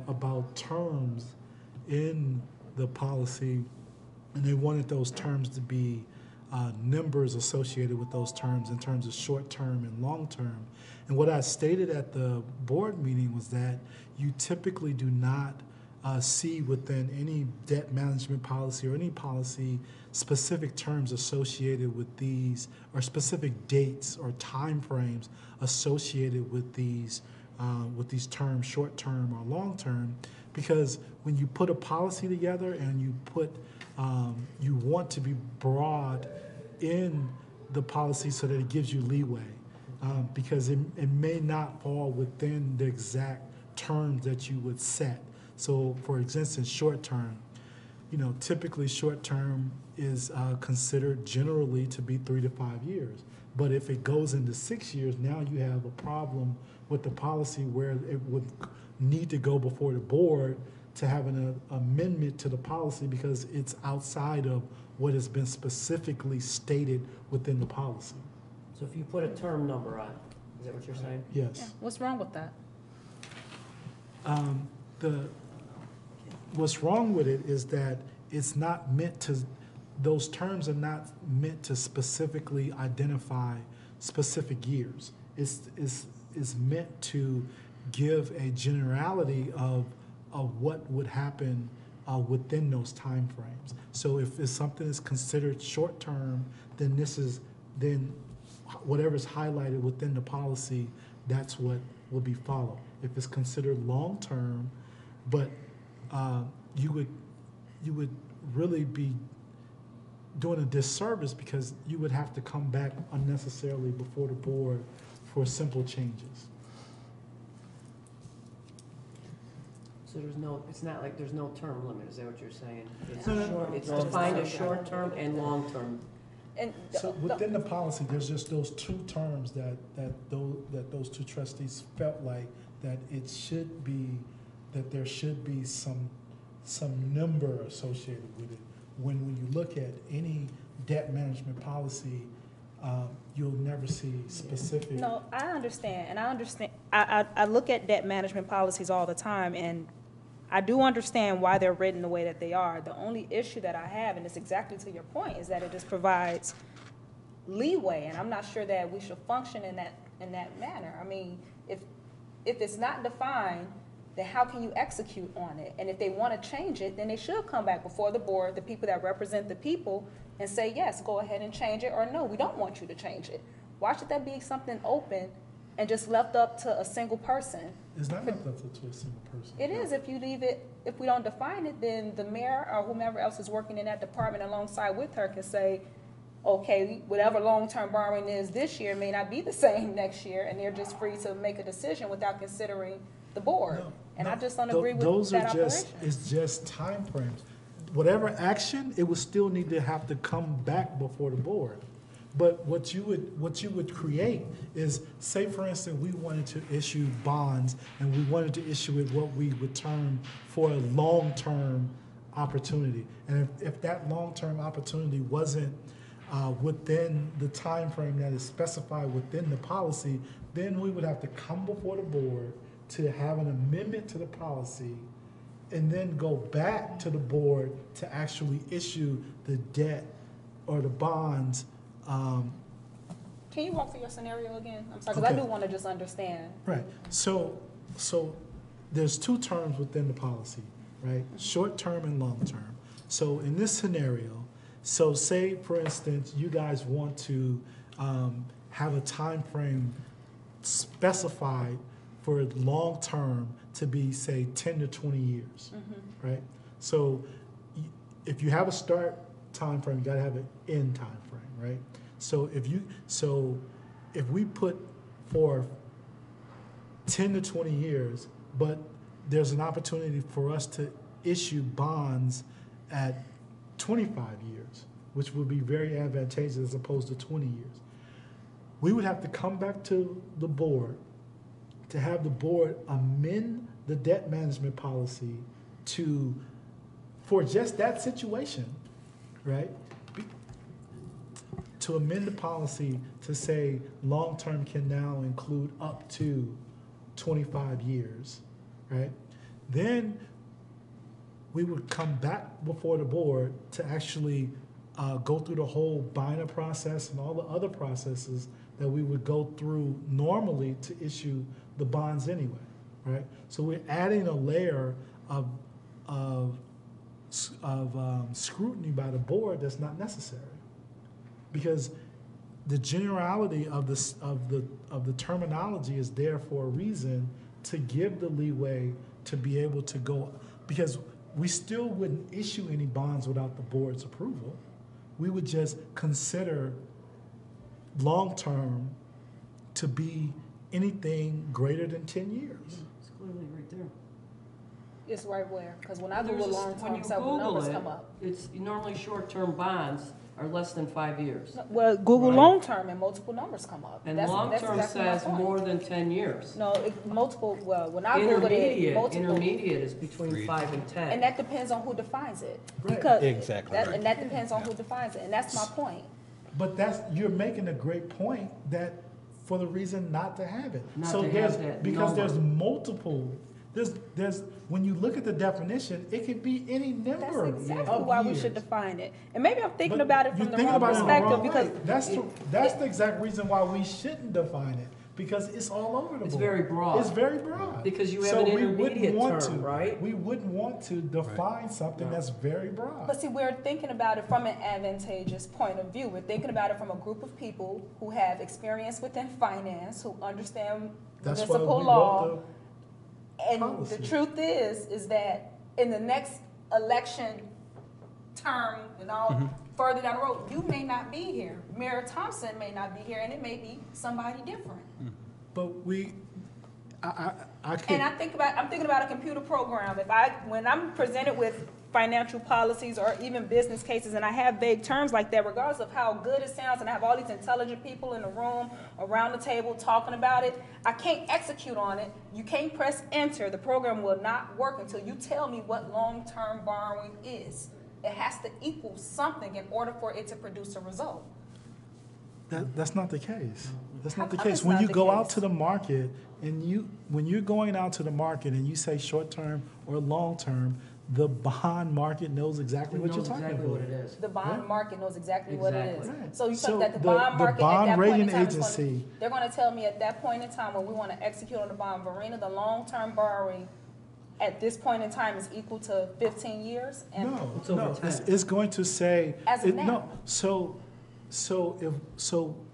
about terms in the policy, and they wanted those terms to be numbers associated with those terms in terms of short term and long term. And what I stated at the board meeting was that you typically do not see within any debt management policy or any policy specific terms associated with these, or specific dates or time frames associated with these terms, short term or long term, because when you put a policy together and you want to be broad in the policy so that it gives you leeway, because it may not fall within the exact terms that you would set. So, for instance, short term, you know, typically short term is considered generally to be 3 to 5 years. But if it goes into 6 years, now you have a problem with the policy where it would need to go before the board to have an amendment to the policy because it's outside of what has been specifically stated within the policy. So if you put a term number on, is that what you're saying? Yeah. Yes. What's wrong with that? What's wrong with it is that it's not meant to, those terms are not meant to specifically identify specific years. It's meant to give a generality of what would happen within those time frames. So if something is considered short term, then whatever's highlighted within the policy, that's what will be followed. If it's considered long term, but you would really be doing a disservice because you would have to come back unnecessarily before the board for simple changes. So it's not like there's no term limit, is that what you're saying? It's No, no, short, no. it's defined as short term and long term. And So within the policy, there's just those two terms that those two trustees felt like that it should be, that there should be some number associated with it. When you look at any debt management policy, you'll never see specific. No, I understand, and I understand. I look at debt management policies all the time, and I do understand why they're written the way that they are. The only issue that I have, and it's exactly to your point, is that it just provides leeway, and I'm not sure that we should function in that manner. I mean, if it's not defined, then how can you execute on it? And if they want to change it, then they should come back before the board, the people that represent the people, and say, yes, go ahead and change it, or no, we don't want you to change it. Why should that be something open and just left up to a single person? It's not left up to a single person. It is. If you leave it, if we don't define it, then the mayor or whomever else is working in that department alongside with her can say, okay, whatever long-term borrowing is this year may not be the same next year, and they're just free to make a decision without considering the board. No, And no, I just don't agree with those that are just, operation. it's just timeframes. Whatever action, it would still need to have to come back before the board. But what you would create is, say for instance, we wanted to issue bonds and we wanted to issue it what we would term for a long-term opportunity. And if that long-term opportunity wasn't within the time frame that is specified within the policy, then we would have to come before the board to have an amendment to the policy and then go back to the board to actually issue the debt or the bonds. Can you walk through your scenario again? I'm sorry, because Okay. I do want to just understand. Right. So there's two terms within the policy, right? Short term and long term. So in this scenario, so say for instance, you guys want to have a time frame specified for long term to be, say, 10 to 20 years, right? So if you have a start time frame, you got to have an end time frame, right? So if we put for 10 to 20 years, but there's an opportunity for us to issue bonds at 25 years, which would be very advantageous as opposed to 20 years. We would have to come back to the board to have the board amend the debt management policy for just that situation, right? To amend the policy to say long-term can now include up to 25 years, right? Then we would come back before the board to actually go through the whole binder process and all the other processes that we would go through normally to issue the bonds anyway, right? So we're adding a layer of scrutiny by the board that's not necessary, because the generality of the terminology is there for a reason, to give the leeway to be able to go, because we still wouldn't issue any bonds without the board's approval. We would just consider long-term to be anything greater than 10 years. It's clearly right there. It's right where? Because when I There's Google a- long-term, when you several Google numbers it, come up. It's normally short-term bonds are less than 5 years. Well, Google Right. long-term and multiple numbers come up. And That's long-term exactly my says point. more than 10 years. No, multiple, well, when I Googled it, multiple. Intermediate is between 5 and 10. And that depends on who defines it. Right. Because Exactly right. And that depends on who defines it, and that's my point. But you're making a great point that for the reason not to have it. Not So to there's, have that because number. there's multiple, there's, when you look at the definition, it can be any That's number exactly of why we years. should define it. And maybe I'm thinking But about it you're from the thinking wrong about it in the perspective, wrong because way. That's the exact reason why we shouldn't define it, because it's all over the board. It's very broad. It's very broad. Because you have So an we wouldn't intermediate want term, to- right? We wouldn't want to define something No. that's very broad. But see, we're thinking about it from an advantageous point of view. We're thinking about it from a group of people who have experience within finance, who understand That's why municipal we law. wrote And policy. the truth is that in the next election term and all further down the road, you may not be here. Mayor Thompson may not be here, and it may be somebody different. But I And can't, I'm thinking about a computer program. When I'm presented with financial policies or even business cases, and I have vague terms like that, regardless of how good it sounds, and I have all these intelligent people in the room, around the table, talking about it, I can't execute on it. You can't press enter. The program will not work until you tell me what long-term borrowing is. It has to equal something in order for it to produce a result. that's not the case. That's not the How case. it's When not you the go out case? to the market and when you're going out to the market and you say short-term or long-term, the bond market knows exactly what you're knows talking exactly about. what it is. The bond market knows exactly what it is. Exactly. So you So think that the the- bond the market at bond that point in rating time is agency- they're gonna tell me at that point in time when we wanna execute on the bond, Verena, the long-term borrowing at this point in time is equal to 15 years? And No, It's over no, 10. it's going to say. As of it- now. No, so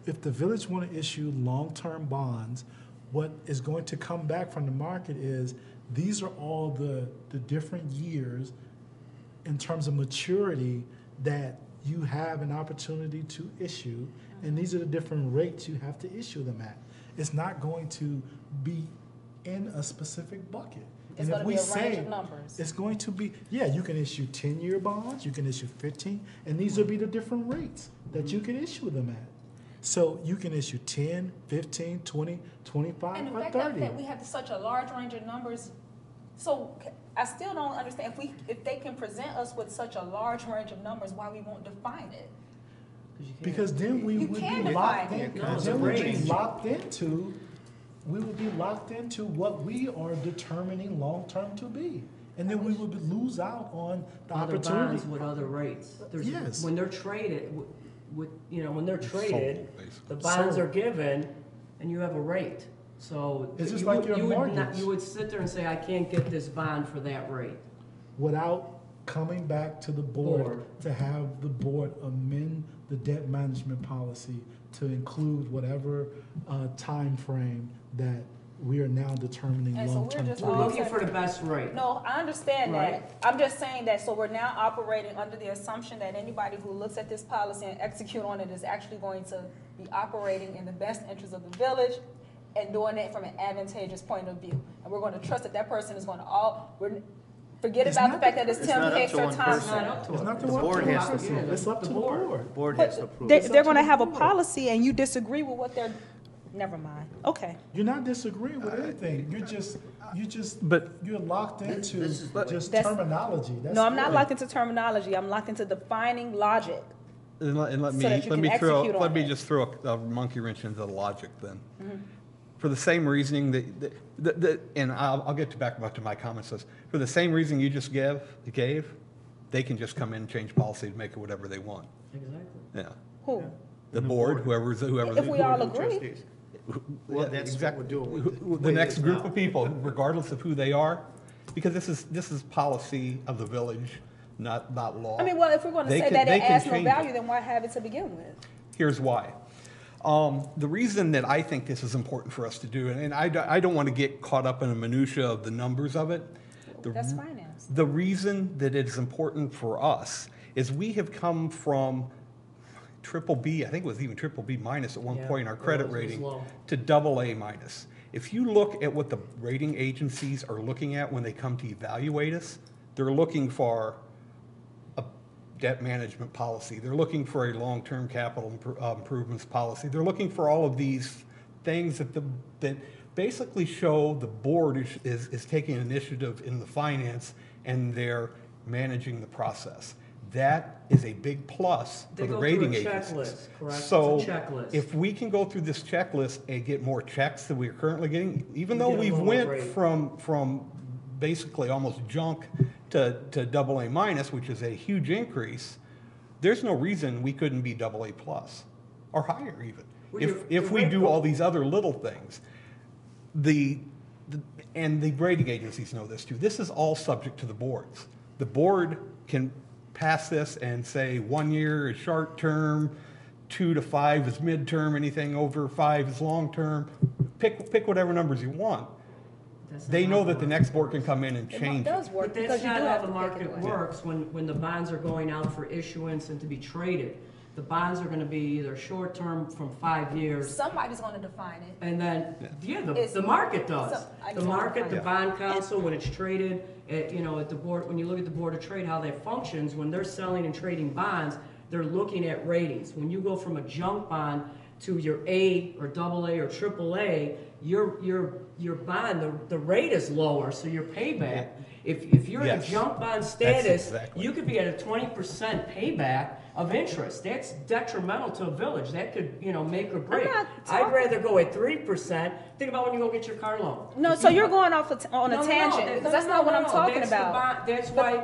if the village want to issue long-term bonds, what is going to come back from the market is, these are all the different years in terms of maturity that you have an opportunity to issue, and these are the different rates you have to issue them at. It's not going to be in a specific bucket. It's And if gonna we be a range say of numbers. it's going to be, yeah, you can issue 10-year bonds, you can issue 15, and these will be the different rates that you can issue them at. So you can issue 10, 15, 20, 25, And the or fact 30. that we have such a large range of numbers, so I still don't understand, if they can present us with such a large range of numbers, why we won't define it? you can't. Because then we You would can be locked define in, it. No, it's then a we'd be range. locked into, we would be locked into what we are determining long-term to be. And then we would lose out on the Other opportunity. bonds with other rates. Yes. When they're traded, when they're Sold, traded, basically. the bonds Sold. are given and you have a rate. So. It's just you like would- your you would not- mortgage. You would sit there and say, I can't get this bond for that rate. Without coming back to the board Board. to have the board amend the debt management policy to include whatever time frame that we are now determining And so we're long-term. just to We're all be. looking for the best rate. No, I understand that. Right. I'm just saying that, so we're now operating under the assumption that anybody who looks at this policy and execute on it is actually going to be operating in the best interest of the village and doing it from an advantageous point of view. And we're going to trust that that person is going to forget It's about the not fact the that it's person. 10 It's not up picks to or one time person. It's not up to frame. It's not the The one board has to person, approve. it's up to the board. Board has to approve. They're up going to to the have a board. policy and you disagree with what they're, never mind. Okay. You're not disagreeing with anything, you're locked into this is the way- just That's- terminology. That's No, I'm not it. locked into terminology. I'm locked into defining logic. And let So that you can execute on it. just throw a monkey wrench into the logic then. Mm-hmm. For the same reasoning and I'll get back to my comments, for the same reason you just gave, they can just come in and change policy to make it whatever they want. Exactly. Yeah. Who? The board, whoever. If we all agree. Trustees. Well, that's what we're doing with it. The way it next is group now. of people, regardless of who they are, because this is policy of the village, not law. I mean, well, if we're going to They say can- that they it can adds no change it. value, then why have it to begin with? Here's why. The reason that I think this is important for us to do, and I don't want to get caught up in the minutia of the numbers of it. That's finance. The reason that it is important for us is we have come from triple B, I think it was even triple B minus at one Yeah, point in our it credit was rating, low. to double A minus. If you look at what the rating agencies are looking at when they come to evaluate us, they're looking for a debt management policy. They're looking for a long-term capital improvements policy. They're looking for all of these things that basically show the board is taking initiative in the finance and they're managing the process. That is a big plus They for the go through a rating agencies. checklist, correct? It's a So checklist. if we can go through this checklist and get more checks than we are currently getting, even We though get a we've lower went rate. from basically almost junk to double A minus, which is a huge increase, there's no reason we couldn't be double A plus or higher even. Well, If your we rate do go- all these other little things. And the rating agencies know this too. This is all subject to the boards. The board can pass this and say 1 year is short term, 2 to 5 is midterm, anything over 5 is long term. Pick whatever numbers you want. That's not They how know the that the market next board works. can come in and It change it. does work But that's because you do not how have the to pick market it away. works when the bonds are going out for issuance and to be traded. the bonds are gonna be either short-term from 5 years, Somebody's gonna define it. and then, yeah, It's- the market does. I The just wanna market, the define bond council, when it's traded, at, you know, at the board, when you look at the Board of Trade, how that functions, when they're selling and trading bonds, they're looking at ratings. When you go from a junk bond to your A or AA or AAA, your bond, the rate is lower, so your payback. If you're in a Yes. junk bond status, exactly. you could be at a 20% payback of interest. That's detrimental to a village. That could, you know, make or break. not I'd talking- rather go at 3%. Think about when you go get your car loan. No, If so you- you're going off on a No, no, tangent, no, because that's not what I'm talking That's the about. bond- That's why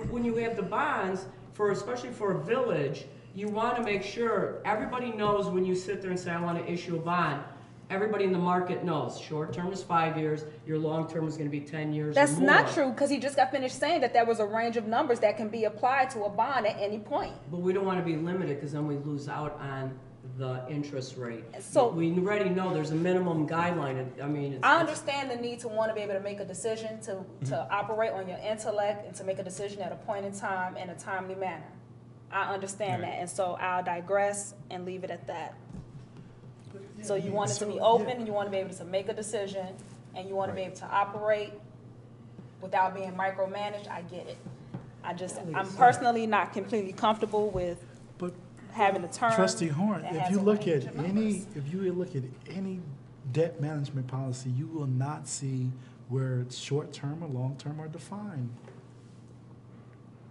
when you have the bonds, especially for a village, you want to make sure everybody knows when you sit there and say, I want to issue a bond. Everybody in the market knows, short term is 5 years, your long term is going to be 10 years or That's more. not true, because he just got finished saying that there was a range of numbers that can be applied to a bond at any point. But we don't want to be limited, because then we lose out on the interest rate. So- We already know there's a minimum guideline. I mean, I understand the need to want to be able to make a decision, to operate on your intellect, and to make a decision at a point in time in a timely manner. I understand that, and so I'll digress and leave it at that. So you want it to be open, and you want to be able to make a decision, and you want to be able to operate without being micromanaged. I get it. I'm personally not completely comfortable with But having a term. Trustee Horn, that if has you a look range at of any, numbers. if you look at any debt management policy, you will not see where it's short-term or long-term are defined.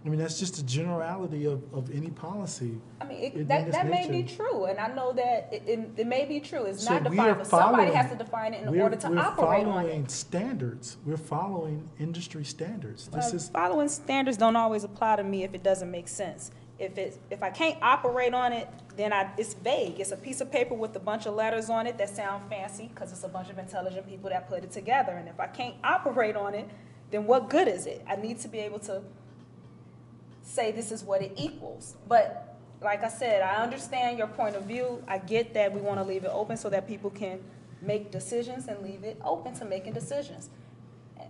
I mean, that's just a generality of any policy. I mean, in that this may be nature. true, and I know that it may be true. It's So not we defined, are but somebody following- has to define it in We're- order to operate on We're following it. standards. We're following industry standards. This is, Following standards don't always apply to me if it doesn't make sense. If I can't operate on it, then it's vague. It's a piece of paper with a bunch of letters on it that sound fancy, because it's a bunch of intelligent people that put it together. And if I can't operate on it, then what good is it? I need to be able to say this is what it equals. But like I said, I understand your point of view. I get that we want to leave it open so that people can make decisions, and leave it open to making decisions.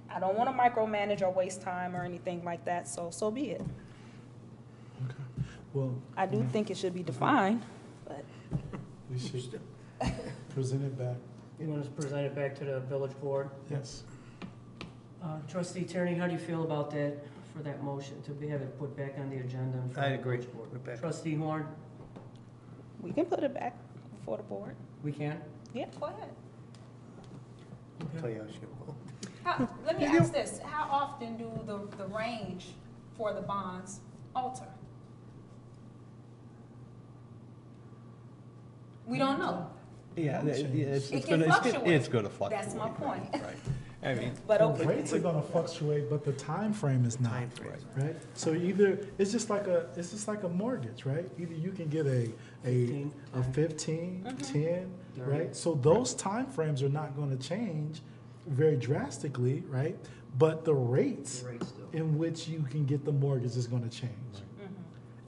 I don't want to micromanage or waste time or anything like that, so be it. well, I do think it should be defined, but we should present it back. You want to present it back to the village board? Yes. Trustee Tierney, how do you feel about that, for that motion, to have it put back on the agenda in front I of the agree. village board? Put it back. Trustee Horn, we can put it back before the board. we can? Yeah, go ahead. Tell you how she will. Let me ask this, how often do the range for the bonds alter? We don't know. Yeah, it's It can gonna, fluctuate. it's gonna fluctuate. That's my point. Right. I mean, But The okay, rates are gonna fluctuate, but the time frame is not, Timeframes. right? So either, it's just like a mortgage, right? Either you can get a 15, 10, right? So those time frames are not gonna change very drastically, right? But the rates The rates still. in which you can get the mortgage is gonna change.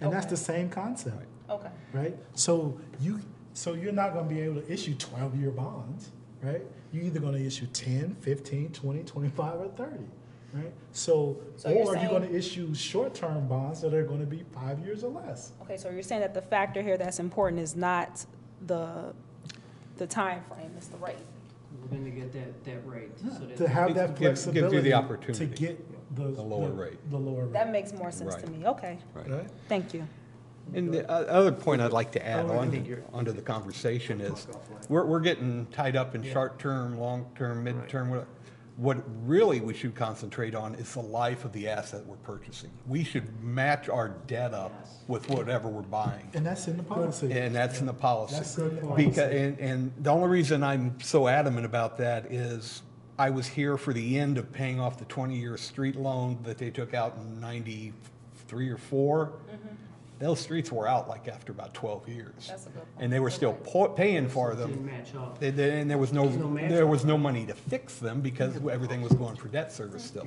And that's Okay. the same concept, okay. right? So you're not gonna be able to issue 12-year bonds, right? You're either gonna issue 10, 15, 20, 25, or 30, right? So you're or you're gonna saying- issue short-term bonds that are gonna be 5 years or less. Okay, so you're saying that the factor here that's important is not the time frame, it's the rate. We're going to get that rate, so that. To have that Gives you the flexibility to opportunity. get The lower rate. The lower That rate, makes more sense to Right. me, okay, right? thank you. And the other point I'd like to add Oh, I on, think you're- onto the conversation is, we're getting tied up in short-term, long-term, mid-term. What really we should concentrate on is the life of the asset we're purchasing. We should match our debt up with whatever we're buying. And that's in the policy. And that's in the policy. That's in the policy. And the only reason I'm so adamant about that is I was here for the end of paying off the 20-year street loan that they took out in 93 or 4. Those streets were out like after about 12 years. That's a good point. And they were still paying for Didn't them. match up. And there was There's no match. there was no money to fix them because everything was going for debt service still.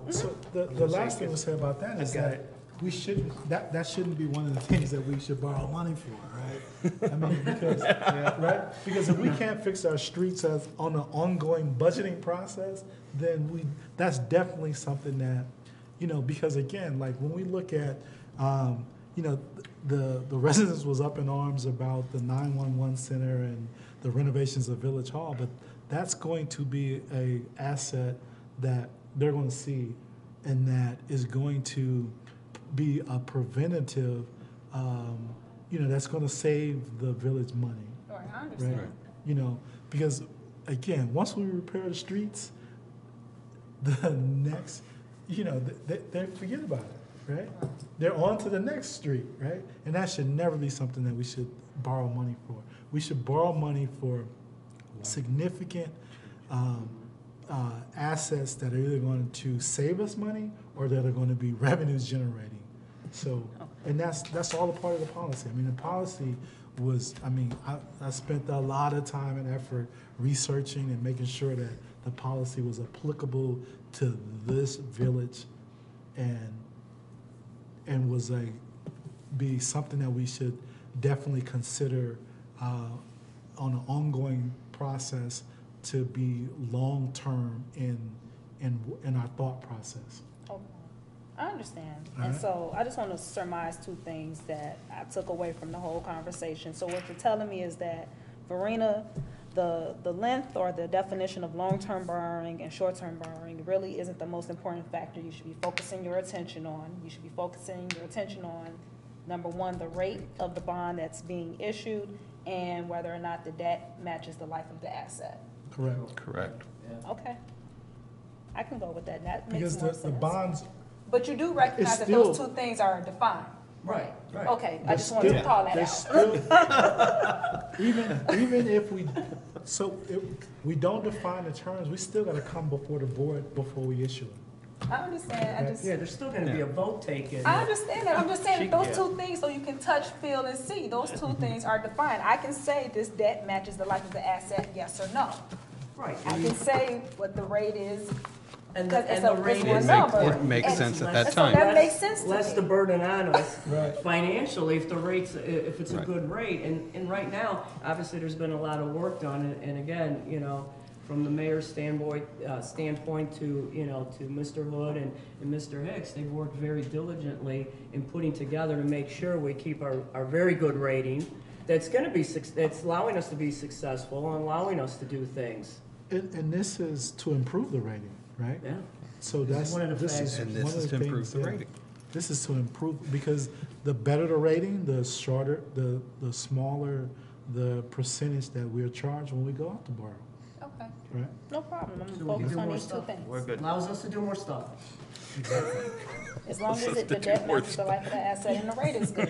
So the last thing to say about that is that we shouldn't, that shouldn't be one of the things that we should borrow money for, right? I mean, because, right? Because if we can't fix our streets as on an ongoing budgeting process, then that's definitely something that, because again, like when we look at, you know, the residents was up in arms about the 911 center and the renovations of Village Hall, but that's going to be a asset that they're going to see, and that is going to be a preventative, you know, that's going to save the village money, Right, I understand. right? You know, because again, once we repair the streets, the next, you know, they forget about it, right? They're on to the next street, right? And that should never be something that we should borrow money for. We should borrow money for significant assets that are either going to save us money or that are going to be revenues generating. So, and that's all a part of the policy. I mean, the policy was, I mean, I spent a lot of time and effort researching and making sure that the policy was applicable to this village and was be something that we should definitely consider on an ongoing process to be long-term in our thought process. Okay. I understand. All And right. so I just want to surmise two things that I took away from the whole conversation. So what you're telling me is that, Verena, the length or the definition of long-term borrowing and short-term borrowing really isn't the most important factor you should be focusing your attention on. You should be focusing your attention on, number one, the rate of the bond that's being issued and whether or not the debt matches the life of the asset. Correct. Correct. Okay. I can go with that. That makes Because more the sense. bonds, But you do recognize It's that those still- two things are defined. Right, right. Okay, I there's just wanted to still- call that there's out. still, even if we don't define the terms, we still gotta come before the board before we issue it. I understand, I just, Yeah, there's still gonna be a vote taken. I understand that, I'm just saying that those Yeah. two things, so you can touch, feel, and see, those two things are defined. I can say this debt matches the life of the asset, yes or no. Right. I can say what the rate is, And because the, it's and a the rate one is. number. It makes And- sense at And that so time. that makes sense to Less me. the burden on us Right. financially if the rates, if it's a Right. good rate. And right now, obviously, there's been a lot of work done. And again, you know, from the mayor's standpoint to, you know, to Mr. Hood and Mr. Hicks, they've worked very diligently in putting together to make sure we keep our very good rating. That's gonna be, that's allowing us to be successful and allowing us to do things. And this is to improve the rating, right? Yeah. So This is that's, one of the this is factors. And one this of is the to improve things, the yeah. rating. This is to improve, because the better the rating, the shorter, the smaller the percentage that we're charged when we go out to borrow, Okay, right? no problem, I'm So we can focused do on more these two stuff. things. We're good. Allows us to do more stuff. As long as Allows us the to do debt more matches the life of the asset and the rate is good.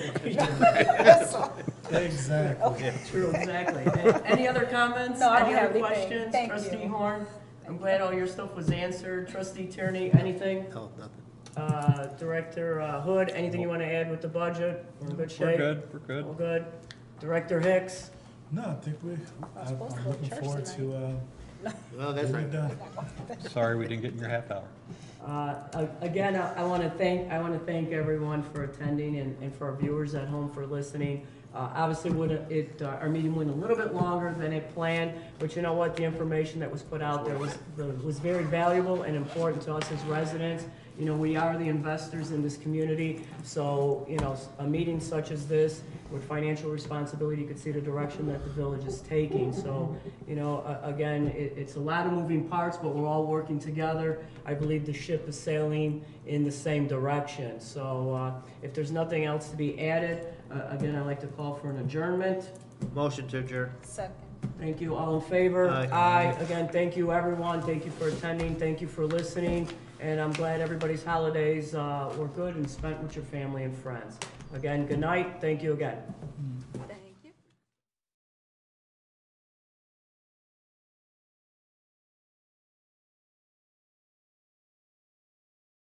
Exactly. True, exactly. Any other comments? No, I don't Any have other anything. questions? Thank Trustee you. Horn, I'm glad all your stuff was answered. Trustee Tierney, anything? No, nothing. Director Hood, anything you want to add with the budget? We're in good shape? We're good, we're good. All good. Director Hicks? No, I think I'm supposed to go to looking church forward tonight. to, Well, that's getting right. it done. Sorry we didn't get in your half hour. Again, I want to thank everyone for attending and for our viewers at home for listening. Obviously, our meeting went a little bit longer than it planned, but you know what? The information that was put out there was very valuable and important to us as residents. You know, we are the investors in this community, so, you know, a meeting such as this with financial responsibility, you could see the direction that the village is taking. So, you know, again, it's a lot of moving parts, but we're all working together. I believe the ship is sailing in the same direction. So if there's nothing else to be added, again, I'd like to call for an adjournment. Motion to adjourn. Second. Thank you. All in favor? Aye. Again, thank you, everyone. Thank you for attending. Thank you for listening. And I'm glad everybody's holidays were good and spent with your family and friends. Again, good night. Thank you again.